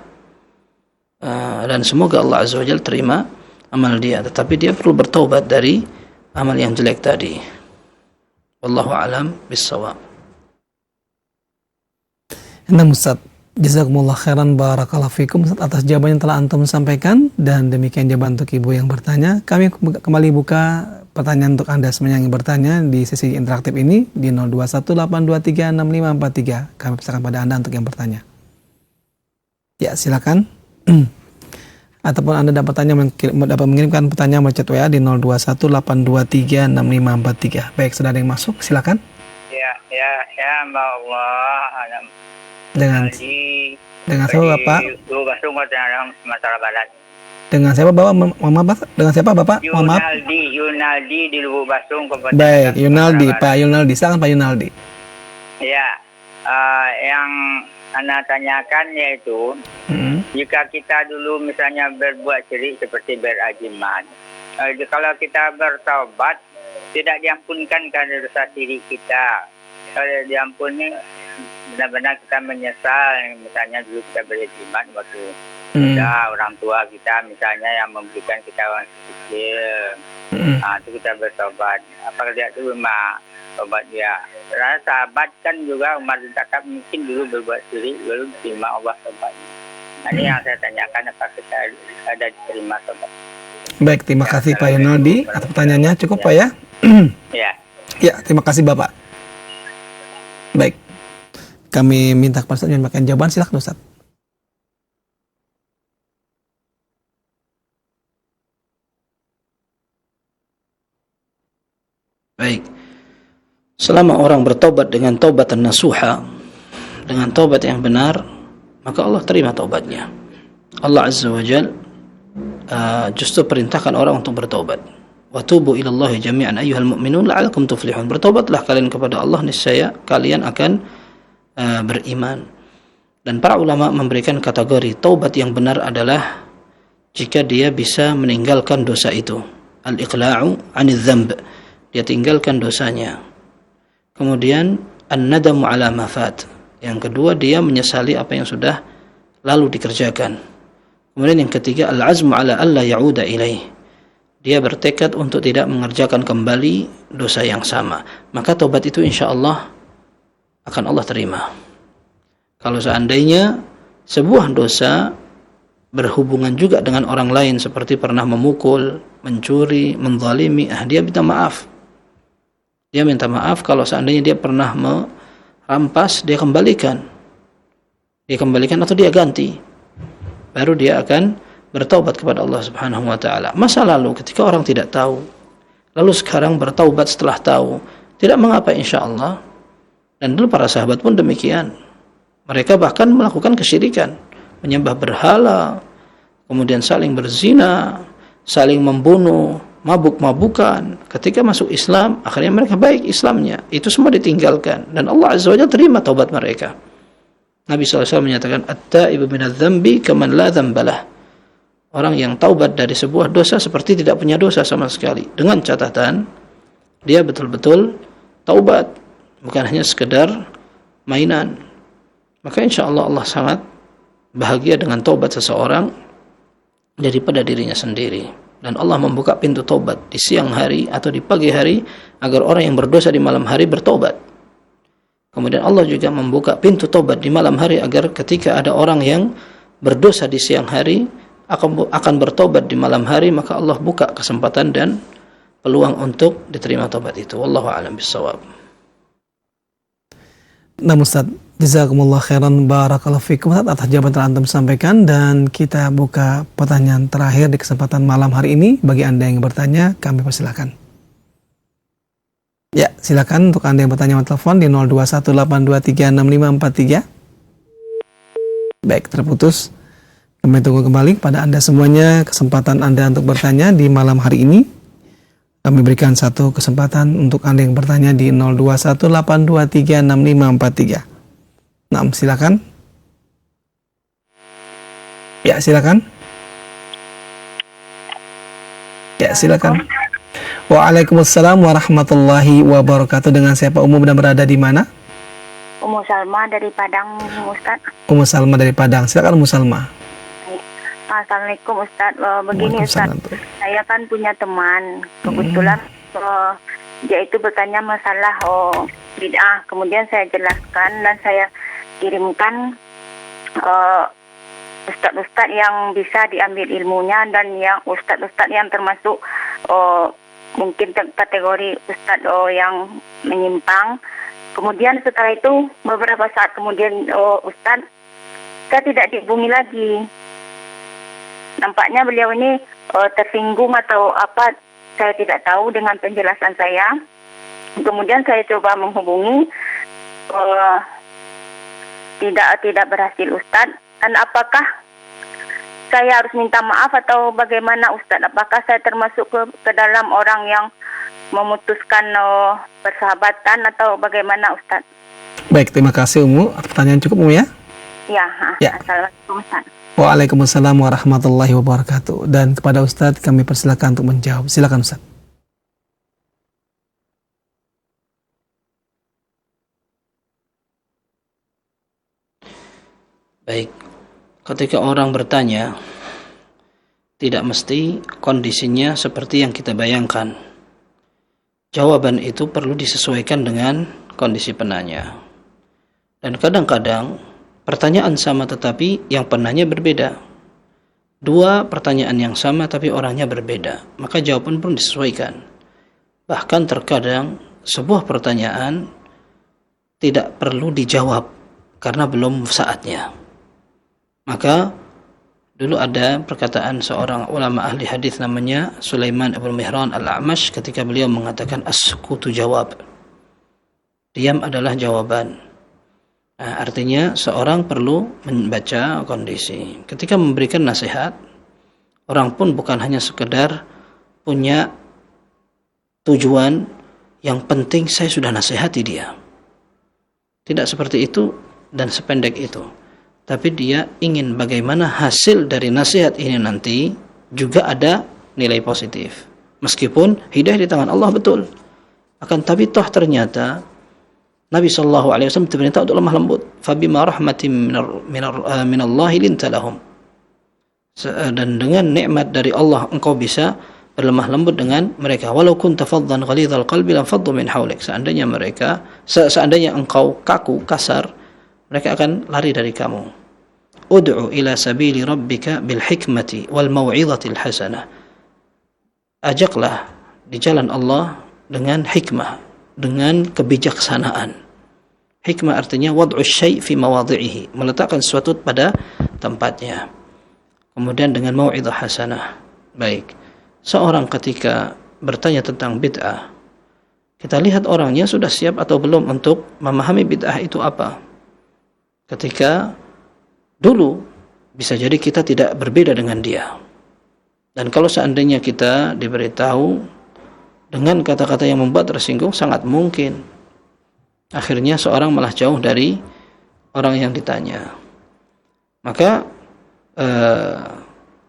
[SPEAKER 2] dan semoga Allah Azza wa Jalla terima amal dia. Tetapi dia perlu bertaubat dari amal yang jelek tadi. Wallahu a'lam bissawab.
[SPEAKER 1] Nah, Ustaz, jazakumullah khairan, barakallahu fikum Ustaz, atas jawaban yang telah antum sampaikan, dan demikian jawaban untuk ibu yang bertanya. Kami kembali buka pertanyaan untuk Anda semua yang bertanya di sesi interaktif ini di 0218236543. Kami persilakan pada Anda untuk yang bertanya. Ya, silakan. Ataupun Anda dapat mengirimkan pertanyaan melalui chat WA di 0218236543. Baik, sudah ada yang masuk, silakan.
[SPEAKER 4] Ya, Mbak Allah.
[SPEAKER 1] Dengan siapa Bapak?
[SPEAKER 4] Masalah Barat.
[SPEAKER 1] Dengan siapa Bapak? Dengan siapa Bapak? Mohon maaf.
[SPEAKER 4] Yunaldi di Lubuk Basung.
[SPEAKER 1] Baik, Yunaldi, Pak Yunaldi. Silakan Pak Yunaldi.
[SPEAKER 4] Ya, yang Anda tanyakan yaitu jika kita dulu misalnya berbuat syirik seperti berajiman, kalau kita bertaubat tidak diampunkan karena dosa syirik kita. Kalau diampuni, benar-benar kita menyesal. Misalnya dulu kita berajiman waktu ada orang tua kita misalnya yang memberikan kita uang kecil, itu kita bertobat. Apakah dia itu memang tobat dia? Karena sahabat kan juga Umar bin Khattab mungkin dulu berbuat syirik, lalu diterima Allah tobat. Ini yang saya tanyakan, apakah kita ada diterima tobat?
[SPEAKER 1] Baik, terima kasih Pak Yunaldi atas pertanyaannya. Cukup Pak ya? Ya, terima kasih Bapak. Baik, kami minta kepada Ustaz menyampaikan jawaban. Silakan Ustaz.
[SPEAKER 2] Baik. Selama orang bertobat dengan taubat nasuha, dengan taubat yang benar, maka Allah terima taubatnya. Allah Azza wa Jalla justru perintahkan orang untuk bertobat. Wa tubu ilallahi jami'an ayyuhal mu'minun la'alakum tuflihun. Bertobatlah kalian kepada Allah, niscaya kalian akan beriman. Dan para ulama memberikan kategori taubat yang benar adalah jika dia bisa meninggalkan dosa itu, al-iqla'u 'anidz dzamb, dia tinggalkan dosanya. Kemudian an-nadamu 'ala ma fat, yang kedua dia menyesali apa yang sudah lalu dikerjakan. Kemudian yang ketiga al-'azmu 'ala alla ya'uda ilaih, dia bertekad untuk tidak mengerjakan kembali dosa yang sama. Maka taubat itu insyaallah akan Allah terima. Kalau seandainya sebuah dosa berhubungan juga dengan orang lain, seperti pernah memukul, mencuri, menzalimi, dia minta maaf. Dia minta maaf. Kalau seandainya dia pernah merampas, dia kembalikan. Dia kembalikan atau dia ganti. Baru dia akan bertaubat kepada Allah Subhanahu wa taala. Masa lalu ketika orang tidak tahu, lalu sekarang bertaubat setelah tahu, tidak mengapa insyaallah. Dan dulu para sahabat pun demikian. Mereka bahkan melakukan kesyirikan, menyembah berhala, kemudian saling berzina, saling membunuh, mabuk-mabukan. Ketika masuk Islam, akhirnya mereka baik Islamnya. Itu semua ditinggalkan dan Allah Azza wa Jalla terima taubat mereka. Nabi SAW menyatakan, "At-taibu minadz-dzambi kaman la dzambalah." Orang yang taubat dari sebuah dosa seperti tidak punya dosa sama sekali. Dengan catatan dia betul-betul taubat, bukan hanya sekedar mainan. Maka insyaallah Allah sangat bahagia dengan taubat seseorang daripada dirinya sendiri. Dan Allah membuka pintu taubat di siang hari atau di pagi hari agar orang yang berdosa di malam hari bertaubat. Kemudian Allah juga membuka pintu taubat di malam hari agar ketika ada orang yang berdosa di siang hari akan bertaubat di malam hari, maka Allah buka kesempatan dan peluang untuk diterima taubat itu. Wallahu a'lam bishawab.
[SPEAKER 1] Nah Ustaz, jazakumullah khairan, barakallahu fikum Ustaz atas jawaban yang Antum sampaikan. Dan kita buka pertanyaan terakhir di kesempatan malam hari ini. Bagi Anda yang bertanya, kami persilakan. Ya, silakan untuk Anda yang bertanya melalui telepon di 0218236543. Baik, terputus. Kami tunggu kembali pada Anda semuanya kesempatan Anda untuk bertanya di malam hari ini. Kami berikan satu kesempatan untuk Anda yang bertanya di 0218236543. Nah, silakan. Ya, silakan. Ya, silakan. Waalaikumsalam warahmatullahi wabarakatuh. Dengan siapa Ummu dan berada di mana?
[SPEAKER 5] Ummu Salma dari Padang, Ustaz.
[SPEAKER 1] Ummu Salma dari Padang. Silakan Ummu Salma.
[SPEAKER 5] Assalamualaikum Ustaz. Begini Ustaz, saya kan punya teman. Kebetulan dia itu bertanya masalah bid'ah. Kemudian saya jelaskan dan saya kirimkan ustaz-ustaz yang bisa diambil ilmunya dan yang ustaz-ustaz yang termasuk mungkin kategori ustaz yang menyimpang. Kemudian setelah itu beberapa saat kemudian ustaz, saya tidak dihubungi lagi. Nampaknya beliau ini tersinggung atau apa, saya tidak tahu dengan penjelasan saya. Kemudian saya coba menghubungi, tidak berhasil Ustadz. Dan apakah saya harus minta maaf atau bagaimana Ustadz? Apakah saya termasuk ke dalam orang yang memutuskan persahabatan atau bagaimana Ustadz?
[SPEAKER 1] Baik, terima kasih Ummu. Pertanyaan cukup Ummu ya? Ya.
[SPEAKER 5] Assalamualaikum Ustadz.
[SPEAKER 1] Waalaikumsalam warahmatullahi wabarakatuh. Dan kepada Ustadz kami persilakan untuk menjawab. Silakan Ustadz.
[SPEAKER 2] Baik, ketika orang bertanya, tidak mesti kondisinya seperti yang kita bayangkan. Jawaban itu perlu disesuaikan dengan kondisi penanya. Dan kadang-kadang pertanyaan sama tetapi yang penanya berbeda. Dua pertanyaan yang sama tapi orangnya berbeda. Maka jawaban pun disesuaikan. Bahkan terkadang sebuah pertanyaan tidak perlu dijawab karena belum saatnya. Maka dulu ada perkataan seorang ulama ahli hadis namanya Sulaiman ibn Mihran al-A'mash ketika beliau mengatakan as-sukutu jawab. Diam adalah jawaban. Artinya seorang perlu membaca kondisi. Ketika memberikan nasihat, orang pun bukan hanya sekedar punya tujuan yang penting saya sudah nasihati dia. Tidak seperti itu dan sependek itu. Tapi dia ingin bagaimana hasil dari nasihat ini nanti juga ada nilai positif. Meskipun hidayah di tangan Allah betul. Akan tapi toh ternyata Nabi SAW diperintah untuk lemah lembut. Fabima rahmatin minallahi linta lahum. Dan dengan nikmat dari Allah engkau bisa berlemah lembut dengan mereka. Walau kunta faddan ghalidhal qalbi lam faddu min hawlik. Seandainya engkau kaku, kasar, mereka akan lari dari kamu. Ud'u ila sabili rabbika bil hikmati wal mau'izatil hasanah. Ajaklah di jalan Allah dengan hikmah, dengan kebijaksanaan. Hikmah artinya wad'u syai' fi mawadhi'ihi, meletakkan sesuatu pada tempatnya. Kemudian dengan mau'izah hasanah. Baik. Seorang ketika bertanya tentang bid'ah, kita lihat orangnya sudah siap atau belum untuk memahami bid'ah itu apa. Ketika dulu bisa jadi kita tidak berbeda dengan dia. Dan kalau seandainya kita diberitahu dengan kata-kata yang membuat tersinggung, sangat mungkin akhirnya seorang malah jauh dari orang yang ditanya. Maka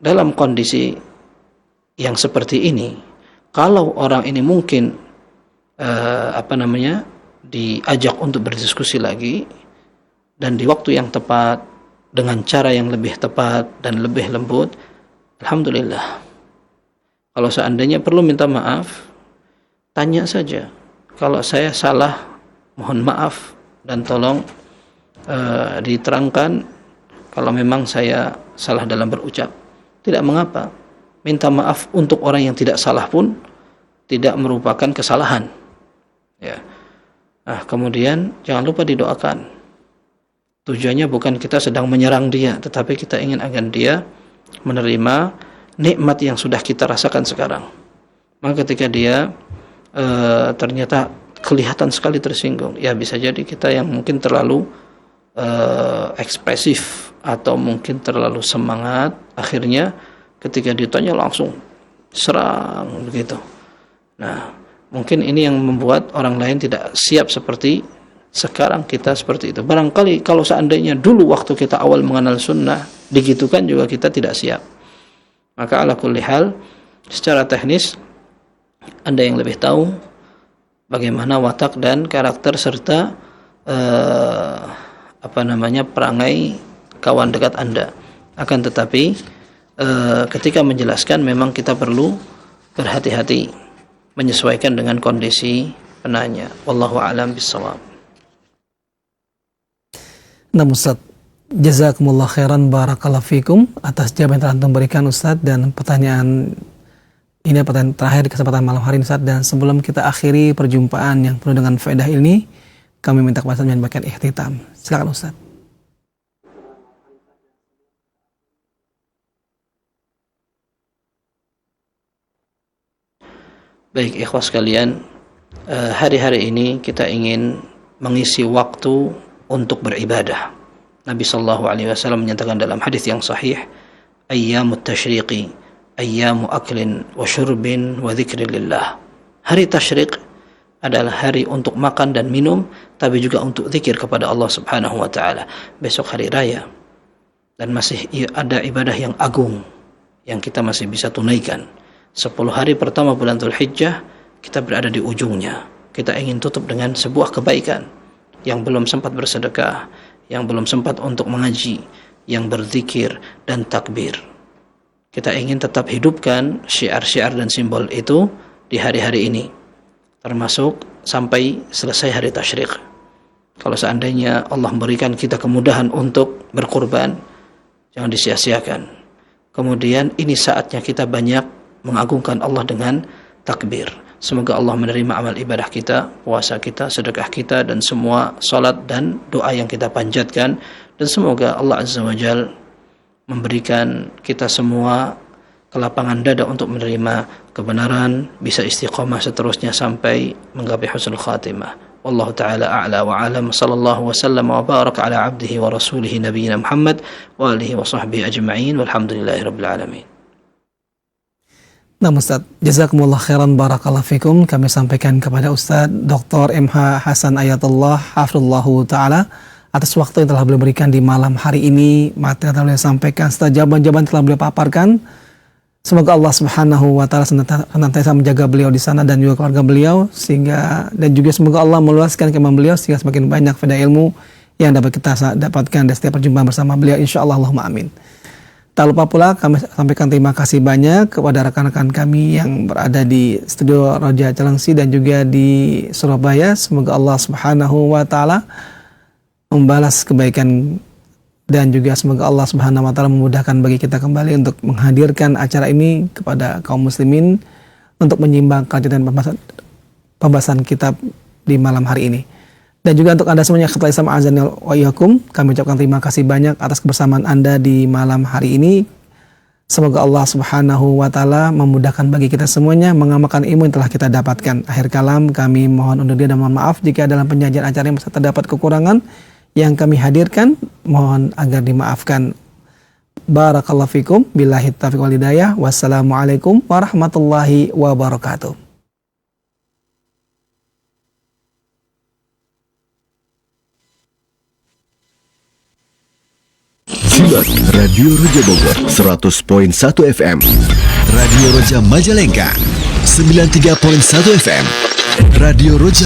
[SPEAKER 2] dalam kondisi yang seperti ini, kalau orang ini mungkin diajak untuk berdiskusi lagi dan di waktu yang tepat dengan cara yang lebih tepat dan lebih lembut, alhamdulillah. Kalau seandainya perlu minta maaf, tanya saja. Kalau saya salah, mohon maaf dan tolong diterangkan kalau memang saya salah dalam berucap. Tidak mengapa. Minta maaf untuk orang yang tidak salah pun tidak merupakan kesalahan. Ya. Nah, kemudian jangan lupa didoakan. Tujuannya bukan kita sedang menyerang dia, tetapi kita ingin agar dia menerima nikmat yang sudah kita rasakan sekarang. Maka ketika dia ternyata kelihatan sekali tersinggung, ya bisa jadi kita yang mungkin terlalu ekspresif atau mungkin terlalu semangat, akhirnya ketika ditanya langsung serang begitu. Nah, mungkin ini yang membuat orang lain tidak siap seperti sekarang kita seperti itu. Barangkali kalau seandainya dulu waktu kita awal mengenal sunnah digitukan juga kita tidak siap. Maka ala kulli hal, secara teknis Anda yang lebih tahu bagaimana watak dan karakter serta perangai kawan dekat Anda. Akan tetapi ketika menjelaskan memang kita perlu berhati-hati menyesuaikan dengan kondisi penanya. Wallahu a'lam bishawab.
[SPEAKER 1] Nah Ustaz, jazakumullah khairan barakallahu fikum atas jawaban yang telah Antum berikan Ustaz, dan pertanyaan ini pertanyaan terakhir di kesempatan malam hari ini Ustaz. Dan sebelum kita akhiri perjumpaan yang penuh dengan faedah ini, kami minta kepada Ustaz menyampaikan ikhtitam. Silakan Ustaz.
[SPEAKER 2] Baik ikhwas sekalian, hari-hari ini kita ingin mengisi waktu untuk beribadah. Nabi sallallahu alaihi wasallam menyatakan dalam hadis yang sahih, ayyamut tasyriqi ayyamu aklin wa syurbin wa dzikrin lillah. Hari tasyriq adalah hari untuk makan dan minum, tapi juga untuk zikir kepada Allah Subhanahu wa taala. Besok hari raya dan masih ada ibadah yang agung yang kita masih bisa tunaikan. 10 hari pertama bulan Dzulhijjah kita berada di ujungnya. Kita ingin tutup dengan sebuah kebaikan. Yang belum sempat bersedekah, yang belum sempat untuk mengaji, yang berzikir dan takbir. Kita ingin tetap hidupkan syiar-syiar dan simbol itu di hari-hari ini, termasuk sampai selesai hari tasyriq. Kalau seandainya Allah memberikan kita kemudahan untuk berkurban, jangan disia-siakan. Kemudian ini saatnya kita banyak mengagungkan Allah dengan takbir. Semoga Allah menerima amal ibadah kita, puasa kita, sedekah kita, dan semua salat dan doa yang kita panjatkan. Dan semoga Allah Azza wa Jal memberikan kita semua kelapangan dada untuk menerima kebenaran, bisa istiqamah seterusnya sampai menggapai husnul khatimah. Wallahu ta'ala a'la wa alam. Sallallahu wa sallam wa baraka ala abdihi wa rasulihi nabiyina Muhammad wa alihi wa sahbihi ajma'in. Walhamdulillahi rabbil alamin.
[SPEAKER 1] Nah Ustaz, jazakumullah khairan barakallahu fikum. Kami sampaikan kepada Ustaz Dr. MH Hasan Ayatullah hafizallahu taala atas waktu yang telah beliau berikan di malam hari ini, materi yang telah beliau sampaikan, serta jawaban-jawaban telah beliau paparkan. Semoga Allah Subhanahu wa taala senantiasa menjaga beliau di sana dan juga keluarga beliau, sehingga dan juga semoga Allah meluaskan keimanan beliau sehingga semakin banyak faedah ilmu yang dapat kita dapatkan dari setiap perjumpaan bersama beliau, insyaallah, Allahumma amin. Tak lupa pula kami sampaikan terima kasih banyak kepada rekan-rekan kami yang berada di studio Roja Cilengsi dan juga di Surabaya. Semoga Allah Subhanahu wa taala membalas kebaikan dan juga semoga Allah Subhanahu wa taala memudahkan bagi kita kembali untuk menghadirkan acara ini kepada kaum muslimin untuk menyimbang kajian dan pembahasan kitab di malam hari ini. Dan juga untuk Anda semuanya, khatul Islam azani wa iyyakum, kami ucapkan terima kasih banyak atas kebersamaan Anda di malam hari ini. Semoga Allah Subhanahu wa taala memudahkan bagi kita semuanya mengamalkan ilmu yang telah kita dapatkan. Akhir kalam, kami mohon undur diri dan mohon maaf jika dalam penyajian acara yang terdapat kekurangan yang kami hadirkan, mohon agar dimaafkan. Barakallahu fikum, billahi taufiq wal hidayah. Wassalamualaikum warahmatullahi wabarakatuh.
[SPEAKER 6] Simak Radio Roja Bogor 100.1 FM, Radio Roja Majalengka 93.1 FM, Radio Roja